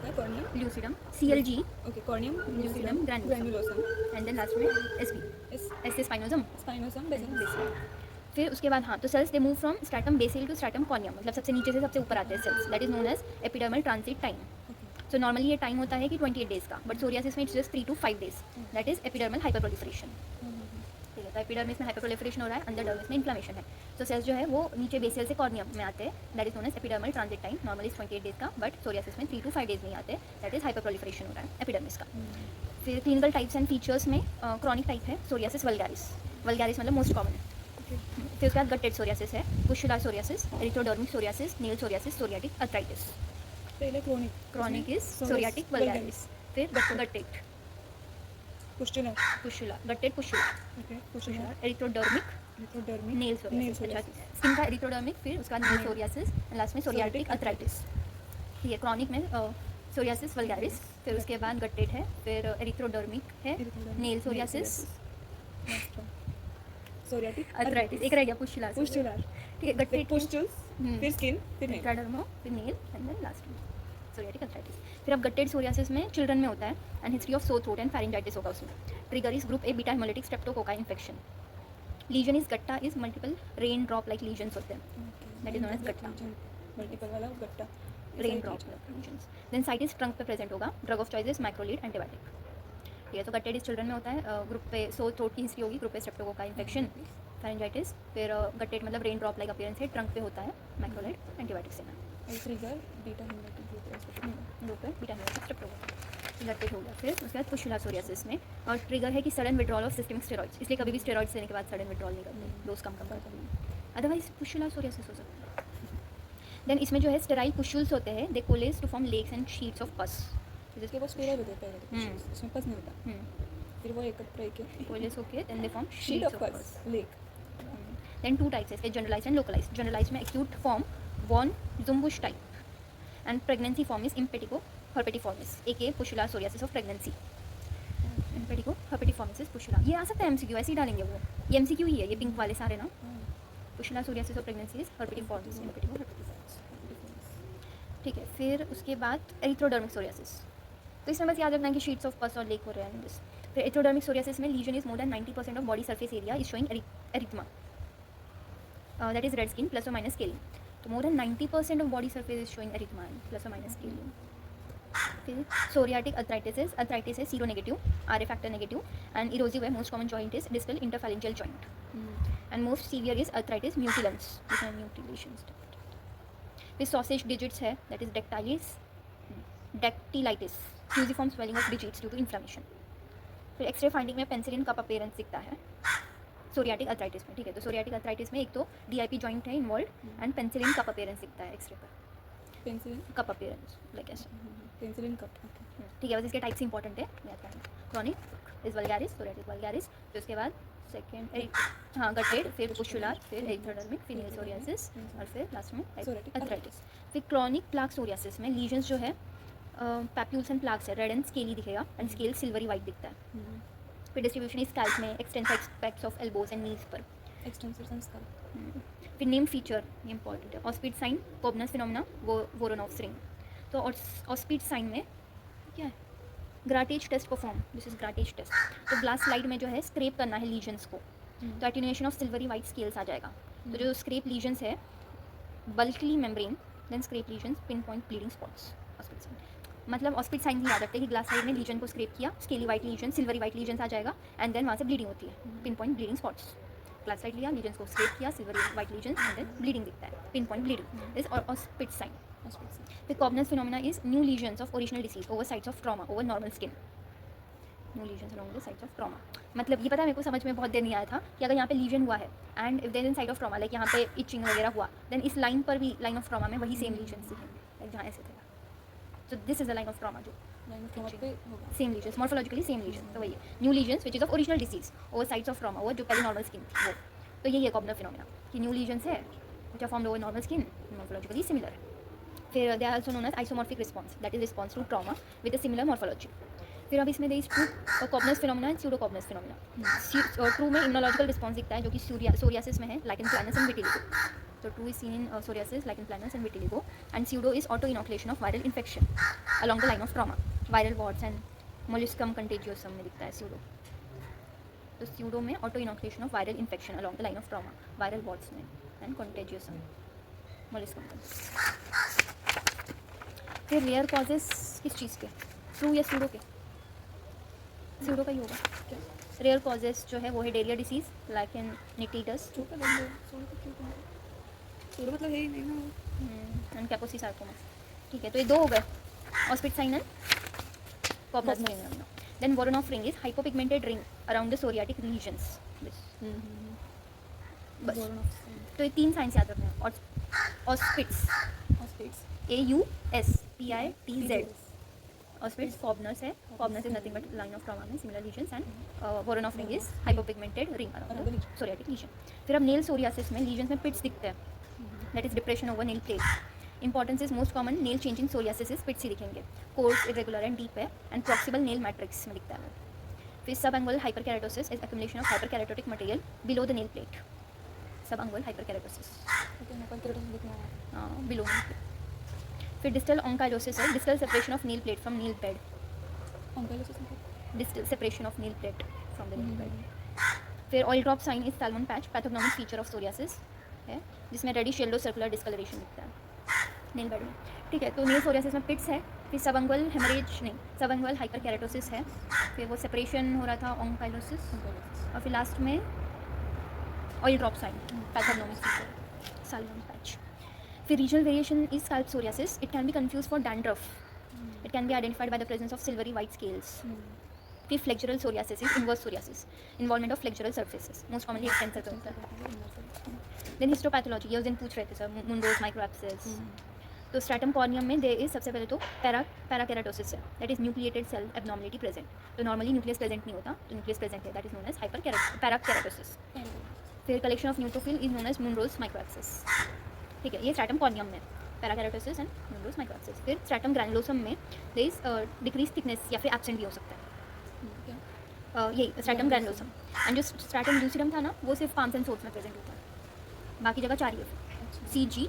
क्या corneum, lucidum, CLG, okay, corneum, lucidum, granulosum, and then last में SB, S spinosum, spinosum, basal. Basal. फिर उसके बाद हाँ, तो cells they move from stratum basal to stratum corneum, मतलब सबसे नीचे से सबसे ऊपर आते हैं cells, that is known as epidermal transit time. So normally ये टाइम होता है कि 28 डेज का, बट सोरियासिस में it's just 3 to 5 days, that is epidermal hyperproliferation. ठीक है, तो एपिडर्मिस में हाइपर प्रोलिफरेशन हो रहा है, अंदर डर्मिस में इन्फ्लामेशन है। तो सेल्स जो है वो नीचे बेसिल से कॉर्नियम में आते हैं, that is known as epidermal transit time, normally 28 days का, बट सोरियासिस में 3 to 5 डेज नहीं आते, दैट इज हाइपर प्रोलिफरेशन हो रहा है एपिडर्मिस का। फिर क्लिनिकल टाइप्स एंड फीचर्स में क्रॉनिक टाइप है सोरियासिस वल्गारिस, वल्गारिस मतलब मोस्ट कॉमन है। फिर उसके बाद गटेड सोरियासिस है, pustular psoriasis, erythrodermic psoriasis, nail psoriasis, psoriatic arthritis. पहले chronic, chronic is psoriatic vulgaris. फिर guttate pustular, guttate pustular, okay, pustular, erythrodermic, erythrodermic, nail psoriasis, अच्छा स्किन का एरिथ्रोडर्मिक, फिर उसका नेल सोरियासिस, लास्ट में सोरियाटिक अर्थराइटिस। ठीक है, क्रॉनिक में सोरियासिस वल्गारिस, फिर उसके बाद गटेड है, फिर एरिथ्रोडर्मिक है, नेल सोरियासिस, सोरियाटिक अर्थराइटिस, एक रह गया पुस्टुलर। पुस्टुलर, ठीक है, गटेड पुस्टुल्स, फिर स्किन, फिर नेल, एरिथ्रोडर्मा, फिर नेल एंड देन लास्ट में सोरियाटिक अर्थराइटिस। फिर अब गटेड सोरियासिस में चिल्ड्रन में होता है and history of sore throat and pharyngitis होगा उसमें। Trigger is group A beta haemolytic streptococcal infection. Lesion is gutta is multiple rain drop like lesions होते हैं, that is known as gutta, multiple वाला gutta, rain drop lesions. Then site is trunk पे present होगा, drug of choice is macrolide antibiotic. ठीक है, तो gated is children में होता है, ग्रुप पे सोर थ्रोट की हिस्ट्री होगी, ग्रुप पे स्ट्रेप्टोकोका इन्फेक्शन, फेरिंजाइटिस। फिर गटेड मतलब रेन ड्रॉप लाइक अपीयरेंस है, ट्रंक पे होता है, माइक्रोलीड एंटीबायोटिक से ना, trigger beta hemolytic group group पे बीटा हेमोलिटिक स्ट्रेप्टोकोका। गट हो गया। फिर उसके बाद पुस्टुला सोरियासिस में और ट्रिगर है कि sudden withdrawal of systemic steroids, इसलिए कभी भी स्टेरॉइड्स लेने के बाद सडन विड्रॉल नहीं करते, डोज कम करते हैं, अदरवाइज पुस्टुला सोरियासिस हो सकता है। देन इसमें जो है स्टेराइल पुस्टुल्स होते हैं, they coalesce to form lakes and sheets of pus. जिसके पास स्टेरॉइड होते हैं पहले तो इसमें पस नहीं होता, फिर वो एकत्र होके कोलेज होके then they form sheet sheets of of pus pus. Lake. Then two types है इसके, जनरलाइज एंड लोकलाइज। जनरलाइज में acute form von Zumbusch type and pregnancy form is impetigo herpetiformis, a pustular psoriasis of pregnancy. Impetigo herpetiformis is pustular. ये आ सकता है MCQ, ऐसे ही डालेंगे वो, ये एमसीक्यू ही है, ये पिंक वाले सारे ना। Pustular psoriasis of pregnancy is herpetiformis, impetigo herpetiformis. ठीक है, फिर उसके बाद एरिथ्रोडर्मिक सोरियासिस, तो इसमें बस याद रखना है कि शीट्स ऑफ पस और लेक हो रहे हैं बस। फिर एरिथ्रोडर्मिक सोरियासिस में lesion is more than 90% of body surface area is showing erythema, that is red skin plus और माइनस स्केलिंग। तो more than 90% of body surface is showing erythema plus और माइनस स्केलिंग। फिर psoriatic arthritis है sero negative, R A factor negative and erosive है। Most common joint is distal interphalangeal joint and most severe is arthritis mutilans, mutilations. फिर sausage digits है, that is dactylitis, fusiform swelling of digits due to inflammation. फिर X ray finding में pencil in cup appearance दिखता है psoriatic arthritis में। ठीक है, तो सोरियाटिक अर्थराइटिस में एक तो डीआईपी जॉइंट है involve and penicillin cup appearance दिखता है एक्सरे पर, पेंसिलिन कप अपीयरेंस लाइक ऐसे। Penicillin cup. ठीक है, बस इसके टाइप्स इंपॉर्टेंट है, याद करना। Chronic is vulgaris, psoriatic vulgaris. फिर उसके बाद सेकेंड हाँ गटेड, फिर पुस्टुलार, फिर एरिथ्रोडर्मिक, फिर नील सोरियासिस और फिर लास्ट में अर्थराइटिस। फिर क्रॉनिक प्लाक सोरियासिस में लीजन्स जो है पैप्यूल्स एंड प्लाक्स है, रेड एंड स्केली दिखेगा एंड स्केल सिल्वरी वाइट दिखता है। फिर डिस्ट्रीब्यूशन इस स्कैल्प में, extensive aspects of elbows and knees पर। Extensive scalp. फिर नेम फीचर ये इंपॉर्टेंट है, Auspitz sign, Koebner's phenomena, Woronoff ring. तो ऑस्पिड साइन में क्या है, grattage test perform, this is grattage test. तो ग्लास स्लाइड में जो है स्क्रेप करना है लीजन्स को, तो attenuation of silvery white scales आ जाएगा। तो जो स्क्रेप लीजन्स है Bulkley membrane, then scrape lesions, pin point bleeding spots, Auspitz sign. मतलब ऑस्पिड साइन ही याद रखते हैं कि ग्लास साइड में लीजन को स्क्रेप किया, scaly white lesion, silvery white lesion आ जाएगा एंड देन वहाँ से ब्लीडिंग होती है, pin point bleeding spots. Glass side लिया, लीजन को स्क्रेप किया, silvery white lesion and then bleeding दिखता है, pin point bleeding is Auspitz sign. फिर Koebner's phenomena is new lesions of original disease over sites of trauma over normal skin, new lesions along the sites of trauma. मतलब ये पता है मेरे को समझ में बहुत देर नहीं आया था कि अगर यहाँ पे लीजन हुआ है and if there in site of trauma, like यहाँ पे इचिंग वगैरह हुआ, देन इस लाइन पर भी, लाइन ऑफ ट्रॉमा में वही सेम लीजन दिखेंगे, लाइक जहाँ ऐसे थे। So this is the line of trauma जो same lesions, morphologically same lesion, तो वही है new lesions which is of original disease over sites of trauma, वो जो पहले नॉर्मल स्किन थी वो। तो यही है कॉबनर फिनोमेना कि न्यू लीजन्स है which are formed over normal skin, morphologically similar है। फिर they are also known as isomorphic response, that is response to trauma with a similar morphology. फिर अब इसमें they is true Koebner's phenomena and pseudo Koebner's phenomena. True में immunological response दिखता है जो कि सोरियासिस में है, lichen planus and vitiligo. So true is seen in psoriasis, lichen planus and vitiligo, and pseudo is auto-inoculation of viral infection along the line of trauma. Viral warts and molluscum contagiosum में दिखता है pseudo. तो pseudo में auto-inoculation of viral infection along the line of trauma, viral warts में and contagiosum, molluscum. फिर rare causes किस चीज़ के? True या pseudo के? Pseudo का ही होगा. Rare causes जो है वो है डायरिया डिसीज, lichen nitidus. तो मतलब है ही नहीं ना, एंड कैपोसी सार्कोमा। ठीक है, तो ये दो हो गए, Auspitz sign and Koebner's phenomena. Then Woronoff ring is hypopigmented ring around the psoriatic lesions. बस तो ये तीन साइंस याद रखना है, ऑस्पिड्स, AUSPITZ, ऑस्पिड्स। कॉबनस है, Koebner's is nothing but line of trauma में similar lesions, and Woronoff ring is hypopigmented ring around the psoriatic lesion. फिर अब नेल सोरियासिस में लीजन्स में पिट्स दिखते हैं, that is depression over nail plate. Importance is most common nail changing psoriasis is pits ही दिखेंगे, coarse, irregular and deep है and proximal nail matrix में दिखता है। फिर subungual hyperkeratosis is accumulation of hyperkeratotic material below the nail plate, subungual hyperkeratosis below nail plate। फिर distal onchylоsis है, distal separation of nail plate from nail bed, distal separation of nail plate from the nail bed। फिर oil drop sign is salmon patch, pathognomonic feature of psoriasis है जिसमें reddish yellow circular discolouration दिखता है nail bed में। ठीक है, तो nail psoriasis में पिट्स है, फिर सबंगुअल हेमरेज नहीं, सबंगुअल हाइपरकेराटोसिस है, फिर वो सेपरेशन हो रहा था ऑन्काइलोसिस, और फिर लास्ट में oil drop sign, pathognomonic feature, salmon patch. फिर regional variation is scalp psoriasis, it can be confuse for dandruff It can be identified by the presence of silvery white scales. फिर flexural psoriasis is inverse psoriasis, involvement of flexural surfaces, most commonly extensor पे होता है. Then histopathology, ये उस दिन पूछ रहे थे सर, मुंडोज माइक्रो एब्सेस. तो स्ट्रैटम कॉर्नियम में दे इज सबसे पहले तो पैराकेराटोसिस है, that is nucleated cell abnormality present. तो नॉर्मली न्यूक्लियस प्रेजेंट नहीं होता, तो न्यूक्लियस प्रेजेंट है, that is known as parakeratosis. फिर collection of neutrophil is known as Munro's micro abscess. ठीक है, ये स्ट्रैटम कॉर्नियम में parakeratosis and Munro's micro abscess. फिर स्ट्रैटम ग्रैनुलोसम में दे इज डिक्रीज थिकनेस या फिर एब्सेंट भी हो सकता है. यही स्ट्रैटम ग्रैनुलोसम. एंड जो स्ट्रैटम लूसिडम था ना, वो सिर्फ पाम्स एंड सोल्स में प्रेजेंट होता है, बाकी जगह 4 ही है. CG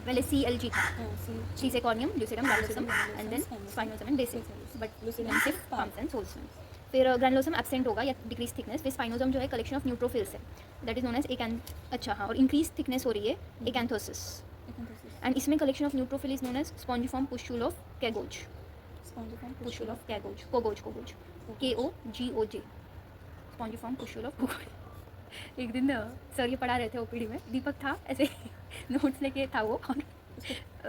पहले CLG था, C से corneum, lucidum, granulosum and then spinosum and basic, but lucidum सिर्फ पाम्स एंड सोल्स में. फिर ग्रैनुलोसम एब्सेंट होगा या डिक्रीज थिकनेस. फिर स्पाइनोसम जो है कलेक्शन ऑफ न्यूट्रोफिल्स है, दैट इज नोन एज अच्छा हाँ, और इंक्रीज थिकनेस हो रही है एकांथोसिस. एंड इसमें collection of neutrophil is known as spongiform pustule of Kogoj. Pustule of Kogoj, Kogoj KOGOJ, spongiform pustule of Kogoj. एक दिन सर ये पढ़ा रहे थे ओपीडी में, दीपक था ऐसे नोट्स लेके था वो, और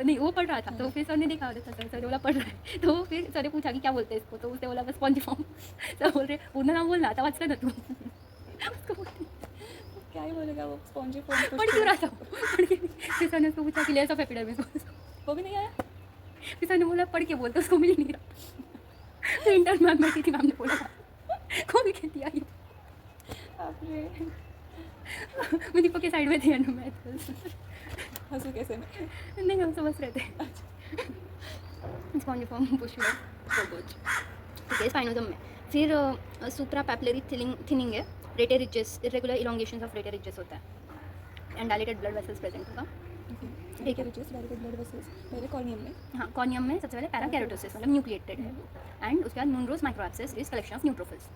नहीं वो पढ़ रहा था, तो फिर सर ने देखा था, सर बोला पढ़ रहा है, तो फिर सर ने पूछा कि क्या बोलते हैं इसको, तो उसने बोला बस स्पॉन्जिफॉर्म. सर बोल रहे पूर्ण नाम बोलना था, वाचता ना तू. उसको बोलती क्या ही बोलेगा वो, स्पॉन्जिफॉर्म पढ़ क्यों रहा था, पढ़ के. फिर सर ने उसको पूछा कि लेयर्स ऑफ एपिडर्मिस, वो भी नहीं आया. फिर सर ने बोला पढ़ के बोलते, उसको मिल ही नहीं रहा. फिर इंटर मैम बैठी थी, मैम ने बोला को भी कहती आई. मैं दीपक के साइड में थी, मैं हंसू कैसे नहीं, हम समझ रहे थे. Spongiform pustule of Kogoj. ठीक है, स्पाइनोसम में फिर सुप्रा पैपिलरी थिनिंग है, rete ridges, irregular elongations of rete ridges होता है, and dilated blood vessels present होगा. ठीक है, ब्लड वेसल्स पहले कॉर्नियम में. हाँ, कॉर्नियम में सबसे पहले पैराकेराटोसिस मतलब न्यूक्लिएटेड है. एंड उसके बाद Munro's micro abscess is collection of neutrophils.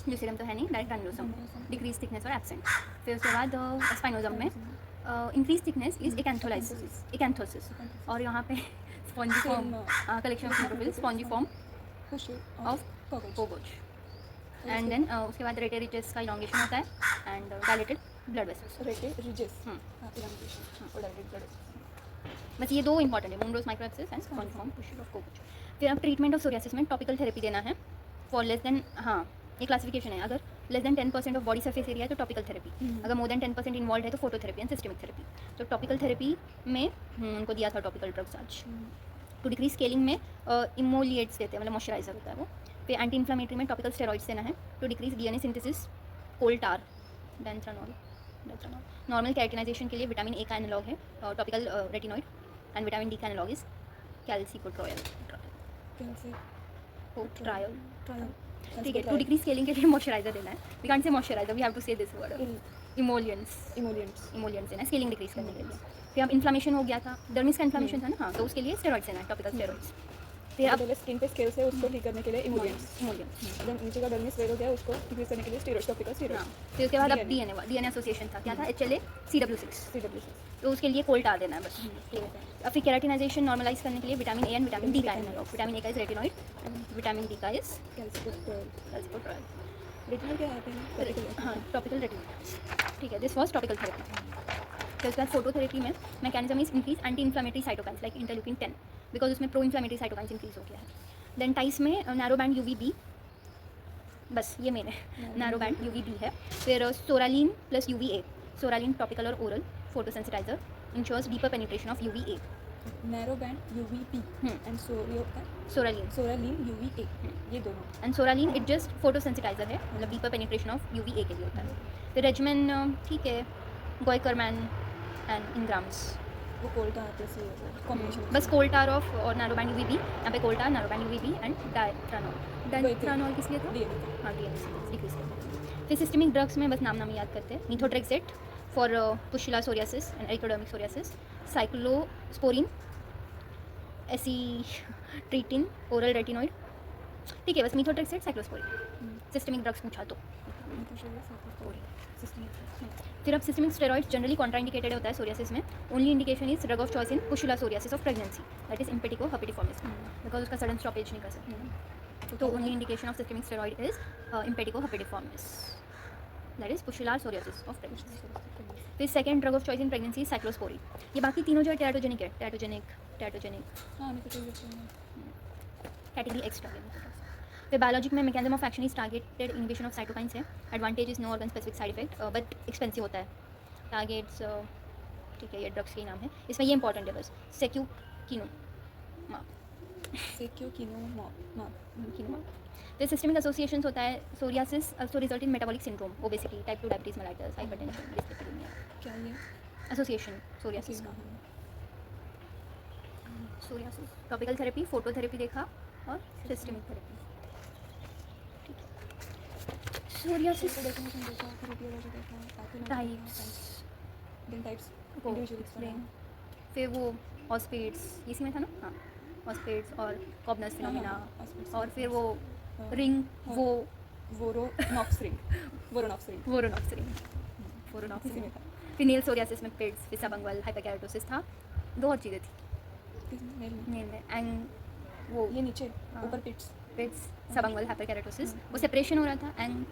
Lucidum तो है नहीं, डायरेक्ट ग्रैनुलोसम, डिक्रीज थिकनेस और एब्सेंट. फिर उसके बाद स्पाइनोसम में इंक्रीज थिकनेस इज एकांथोसिस. और यहाँ पे spongiform collection of neutrophils, spongiform of Kogoj. And then उसके बाद रेटे रिजेस का इलोंगेशन होता है and dilated blood vessels. Rete ridges बस ये 2 इंपॉर्टेंट है, Munro's micro abscess and spongiform pustule of Kogoj. फिर अब ट्रीटमेंट ऑफ सोरियासिस में टॉपिकल थेरेपी देना है फॉर लेस देन, हाँ ये क्लासिफिकेशन है, अगर less than 10% of body surface area है तो टॉपिकल थेरेपी, अगर मोर देन 10% इन्वॉल्व है तो फोटोथेरेपी एंड सिस्टमिक थेरेपी. तो टॉपिकल थेरेपी में उनको दिया था टॉपिकल ड्रग्स आज. टू डिक्रीज स्केलिंग में इमोलिएट्स देते हैं, मतलब मॉइस्चराइजर होता है वो. फिर एंटी इन्फ्लामेटरी में टॉपिकल स्टेरॉइड्स देना है. To decrease DNA synthesis coal tar, dithranol. Normal keratinization के लिए विटामिन A का एनालॉग है topical retinoid, and vitamin D का एनालॉग इज कैल्सिकोट्रायल. ठीक है, टू डिक्रीज स्केलिंग के लिए मॉइस्चराइजर देना है. We can't say moisturiser, we have to say this word, emollients देना है स्केलिंग डिक्रीज करने के लिए. फिर अब इन्फ्लामेशन हो गया था, डर्मिस का इन्फ्लामेशन था ना, हाँ, तो उसके लिए स्टेरॉइड्स देना है, टॉपिकल स्टेरॉइड्स. फिर अब पहले स्किन पे स्केल से उसको ठीक करने के लिए इमोलियंट्स. जब नीचे का डर्मिस वेयर हो गया उसको डिक्रीज करने के लिए स्टेरॉइड्स, टॉपिकल हाँ. स्टेरॉइड्स. फिर उसके बाद अब DNA एसोसिएशन था, क्या था, HLA CW6, तो उसके लिए कोल्टार देना है बस. ठीक है. अब फिर केराटिनाइजेशन नॉर्मलाइज करने के लिए vitamin A and vitamin D का एनालॉग. विटामिन A का is retinoid and vitamin D का इज कैल्सिकोट्रायल. रेटिनॉल क्या है? हाँ, टॉपिकल रेटिनॉइड. ठीक है, दिस वाज टॉपिकल थेरेपी. फिर उसके बाद फोटोथेरेपी में mechanism is increase anti inflammatory cytokines like interleukin 10, because उसमें प्रो इन्फ्लामेटरी साइटोकाइंस इंक्रीज हो गया है. देन टाइस में नैरो बैंड UVB, बस ये मेन है, नैरो बैंड UVB है. फिर psoralen plus UVA, psoralen topical और oral photosensitizer ensures deeper penetration of UVA. Narrow band UVB and psoralen UVA, ये दोनों. And psoralen it just photosensitizer है, मतलब डीपर पेनिट्रेशन ऑफ UVA के लिए होता है. फिर रेजिमेन ठीक है, गोयकरमैन एंड इनग्राम्स, वो कोल्टार जैसे कॉम्बिनेशन. बस कोल्टार ऑफ और नैरोबैंड UVB, यहाँ पे कोल्टार, नैरोबैंड UVB एंड डायथ्रानॉल किस लिए था, हाँ DNC डिक्रीज करते. फिर सिस्टमिक ड्रग्स में बस नाम याद करते हैं. Methotrexate for pustular psoriasis and erythrodermic psoriasis, cyclosporine, acitretin oral retinoid. ठीक है, बस मीथोट्रेक्सेट, साइक्लोस्पोरिन. सिस्टमिक ड्रग्स पूछा तो. फिर अब सिस्टमिक स्टेरॉइड्स जनरली कॉन्ट्राइंडिकेटेड होता है सोरियासिस में. Only indication is drug of choice in pustular psoriasis of pregnancy, that is impetigo herpetiformis, because उसका सडन स्टॉपेज नहीं कर सकते. तो only indication of systemic steroid is impetigo herpetiformis, that is pustular psoriasis of pregnancy. फिर second drug of choice in pregnancy cyclosporine. ये बाकी तीनों जो है टेराटोजेनिक है, टेराटोजेनिक. हाँ, कैटेगरी एक्स टारगेट। फिर बायोलॉजिक में mechanism of action is targeted inhibition of cytokines है। Advantage is no organ specific side effect but expensive होता है। टारगेट्स ठीक है, ये ड्रग्स के नाम है। इसमें ये इंपॉर्टेंट है बस, सेक्यूकिनुमाब। तो सिस्टमिक एसोसिएशंस होता है psoriasis also result in metabolic syndrome, obesity, type 2 diabetes mellitus, hypertension, dyslipidemia. क्या ये एसोसिएशन सोरियासिस का। सोरियासिस टॉपिकल थेरेपी, फोटोथेरेपी देखा और सिस्टमिक थेरेपी। सोरियासिस टाइप्स को फिर वो ऑस्पेड्स, इसी में था ना, हाँ ऑस्पेड्स और कॉबनस फिनोमेना, और फिर वो रिंग वो वोरोनॉक्स रिंग। वोरोनॉक्स रिंग, इसी में था। फिर नील सोरियासिस में पिट्स, फिर सबंगवल हाइपरकेराटोसिस था। दो और चीज़ें थी नील में, एंड वो ये नीचे हाँ। ऊपर पिट्स पिट्स, सबंगवल हाइपरकेराटोसिस, वो सेपरेशन हो रहा था, and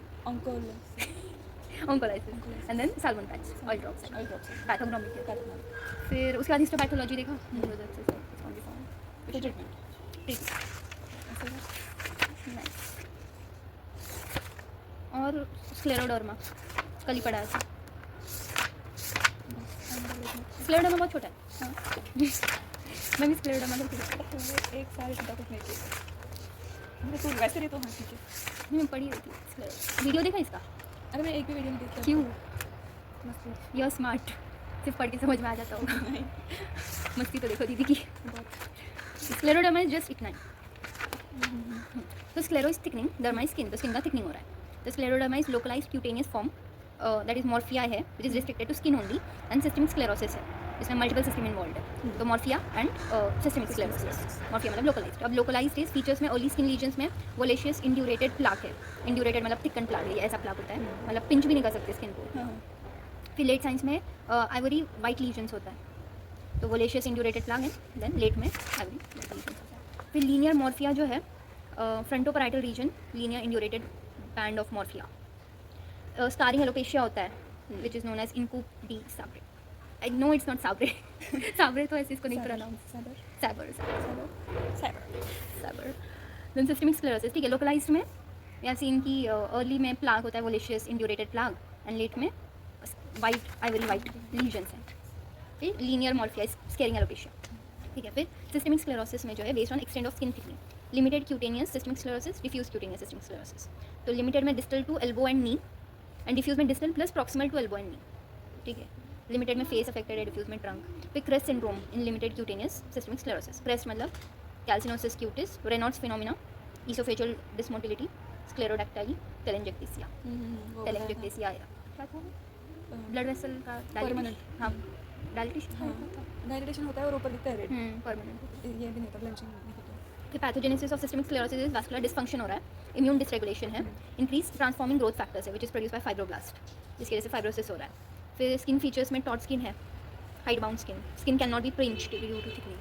oncolysis, and then salmon patch, oil drops, pathognomonic. फिर उसके बाद हिस्टोपैथोलॉजी देखा, और स्क्लेरोडर्मा कल ही पढ़ा था। स्क्लेरोडर्मा बहुत छोटा है, हाँ मैं भी स्क्लेरोडर्मा का एक साल कुछ नहीं किया। तो वैसे नहीं तो हाँ ठीक है। मैं पढ़ी रही थी। वीडियो देखा इसका? अरे मैं एक भी वीडियो नहीं देखी। क्यों? मस्त यू आर स्मार्ट, सिर्फ पढ़ के समझ में आ जाता होगा। नहीं मस्ती तो देखो दीदी की। स्क्लेरोडर्मा इज जस्ट इतना ही। तो sclero is thickening, derma is skin, तो स्किन का थिकनिंग हो रहा है। तो scleroderma is localized cutaneous form that is morphea है, which is restricted to skin only, and systemic sclerosis है, इसमें मल्टीपल सिस्टम इन्वॉल्व है। तो morphea and systemic sclerosis. Morphea मतलब लोकलाइज्ड। अब लोकलाइज्ड इज फीचर्स में अर्ली स्किन लीजन्स में violaceous indurated plaque है। इंड्यूरेटेड मतलब थिकन प्लाक है, ऐसा प्लाक होता है, मतलब पिंच भी नहीं कर सकते स्किन को। हाँ फिर लेट साइंस में आइवरी वाइट लीजन्स होता है, तो वोलेशियस इंड्यूरेटेड प्लाक है, देन लेट में आइवरी वाइट लीजन्स होता है। फिर लीनियर मॉर्फिया जो है, frontoparietal region, linear indurated band of morphea. Scarring alopecia होता है, which is known as en coup de sabre. I know it's not sabre sabre तो ऐसे इसको नहीं pronounce, sabre. Then systemic sclerosis, ठीक है, लोकलाइज्ड में या सीन की अर्ली में प्लाक होता है वोलेशियस इंड्यूरेटेड प्लाक, एंड लेट में वाइट आइवरी वाइट लीजन्स हैं। फिर लीनियर मॉर्फिया, स्केरिंग एलोपेशिया, ठीक है। फिर सिस्टमिक स्क्लेरोसिस में जो है based on extent of skin thickening, limited cutaneous systemic sclerosis, diffuse cutaneous systemic sclerosis. तो लिमिटेड में distal to elbow and knee, and diffuse में distal plus proximal to elbow and knee, ठीक है। Limited में face affected है, diffuse में trunk. फिर CREST syndrome in limited cutaneous systemic sclerosis. CREST मतलब calcinosis cutis, Raynaud's phenomena, oesophageal dysmotility, sclerodactyly, telangiectasia. Telangiectasia क्या था? ब्लड वेसल का Permanent। हाँ डायलिटेशन हाँ डायलिटेशन होता है और ऊपर दिखता है रेड। परमानेंट। ये भी नहीं था, ब्लंचिंग नहीं होता। फिर pathogenesis of systemic sclerosis is vascular dysfunction हो रहा है, इम्यून डिसरेगुलेशन है, इंक्रीज ट्रांसफॉर्मिंग ग्रोथ फैक्टर्स है, which is produce by fibroblast, जिसकी वजह से फाइब्रोसिस हो रहा है। फिर स्किन फीचर्स में टॉट स्किन है, hide bound skin can not be pinched due to thickening.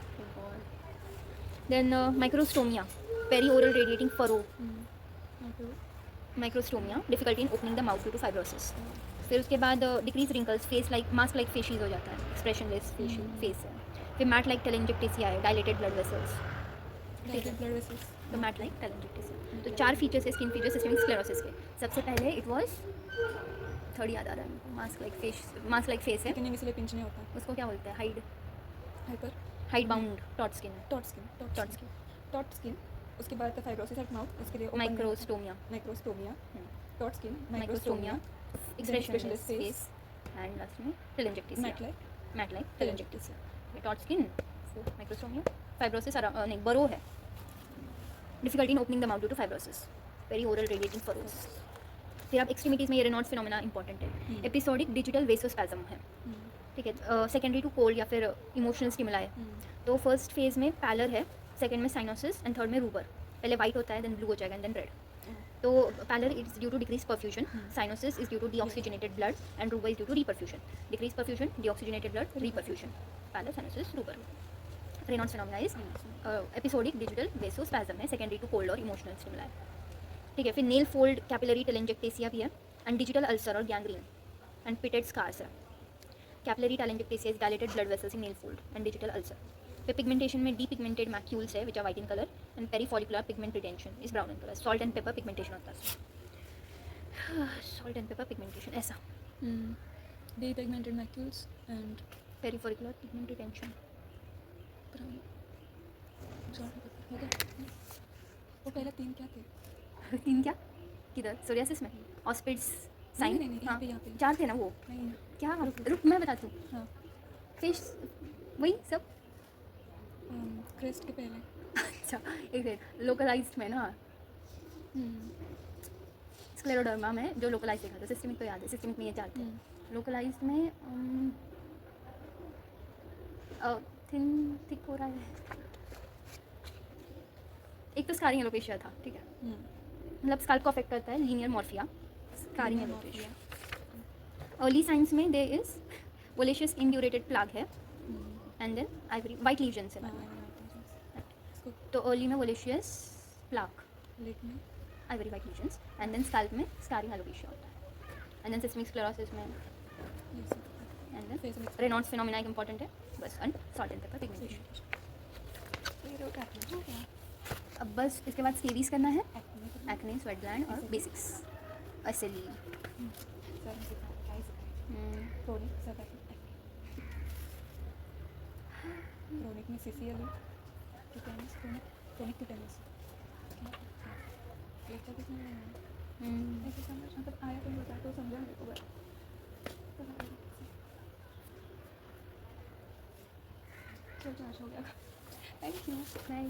Then microstomia, peri oral radiating furrow, microstomia, difficulty in opening the mouth due to fibrosis. फिर उसके बाद decrease wrinkles, face like mask like facial हो जाता है, expression less face है। फिर mat like टेलेंजेक्टेसिया है, dilated blood vessels, blood vessels. तो मैट लाइक टेलेंजेक्टेसिया। तो 4 फीचर्स है स्किन फीचर्स सिस्टमिक स्क्लेरोसिस के। सबसे पहले इट वाज थर्ड याद आ रहा है, मास्क लाइक फेस है, थिकनिंग इसलिए पिंच नहीं होता। उसको क्या बोलते हैं? हाइड बाउंड टॉट स्किन है, टॉट स्किन। Taut skin. उसके बाद फाइब्रोसिस एट माउथ, उसके लिए microstomia, microstomia, taut skin, microstomia, expressionless face, and last में telangiectasia, mat like telangiectasia. Taut skin, microstomia, fibrosis नहीं बरो है, difficulty in opening the mouth due to fibrosis, peri oral radiating furrows. फिर अब extremities में ये रेनॉल्ड्स फिनोमेना इंपॉर्टेंट है। Episodic digital vasospasm है, ठीक है, सेकेंडरी टू कोल्ड या फिर इमोशनल स्टिमुला है। तो फर्स्ट फेज में पैलर है, सेकंड में साइनोसिस, एंड थर्ड में रूबर। पहले वाइट होता है, देन ब्लू हो जाएगा, एंड देन रेड। तो pallor is due to decrease perfusion, cyanosis is due to deoxygenated blood, and rubor is due to reperfusion. Decrease perfusion, deoxygenated blood, reperfusion, pallor, cyanosis, rubor. Raynaud's phenomena is episodic digital vasospasm है, secondary to cold और emotional stimuli है, ठीक है। फिर nail fold capillary telangiectasia भी है, and digital ulcer और gangrene, and pitted scars है। Capillary telangiectasia is dilated blood vessels in nail fold and digital ulcer. फिर पिगमेंटेशन में डी पिगमेंटेड मैक्यूल्स है which are white in colour and perifollicular pigment retention is brown in colour. Salt and pepper pigmentation होता है. Salt and pepper pigmentation ऐसा. Depigmented macules and perifollicular pigment retention. brown. हो गया. वो पहले 3 क्या थे? 3 क्या किधर सोरियासिस में ऑस्पिड्स साइन. नहीं, यहाँ पे. 4 थे ना वो. नहीं. क्या रुक मैं बताती हूँ. हाँ. फिश वही सब. क्रेस्ट के पहले. अच्छा एक सेकंड. लोकलाइज्ड में ना स्क्लेरोडर्मा में जो लोकलाइज देखा था. सिस्टमिक तो याद है. सिस्टमिक में ये 4 थे. लोकलाइज्ड में थिक हो रहा है. एक तो स्कारिंग एलोपेशिया था. ठीक है मतलब स्कल्प को अफेक्ट करता है. Linear morphea scarring alopecia. Early signs में there is violaceous indurated plaque है and then ivory white lesions है. तो अर्ली में वोलेशियस प्लाग लेट में ivory white lesions and then scalp में स्कारिंग एलोपेशिया होता है एंड देन सिस्टमिक स्क्लेरोसिस में एंड देन रेनॉल्ड्स फिनोमेना एक इंपॉर्टेंट है बस. And salt and pepper pigmentation. अब बस इसके बाद स्केबीज करना है. एक्ने स्वेट ग्लैंड और बेसिक्स असली. क्रोनिक में CCLE tetanus. Chronic tetanus. Lecture किसने बनाया? ऐसे समझ मतलब आया तो बता तो समझा मेरे को. चल चार्ज हो गया. Thank you. बाय.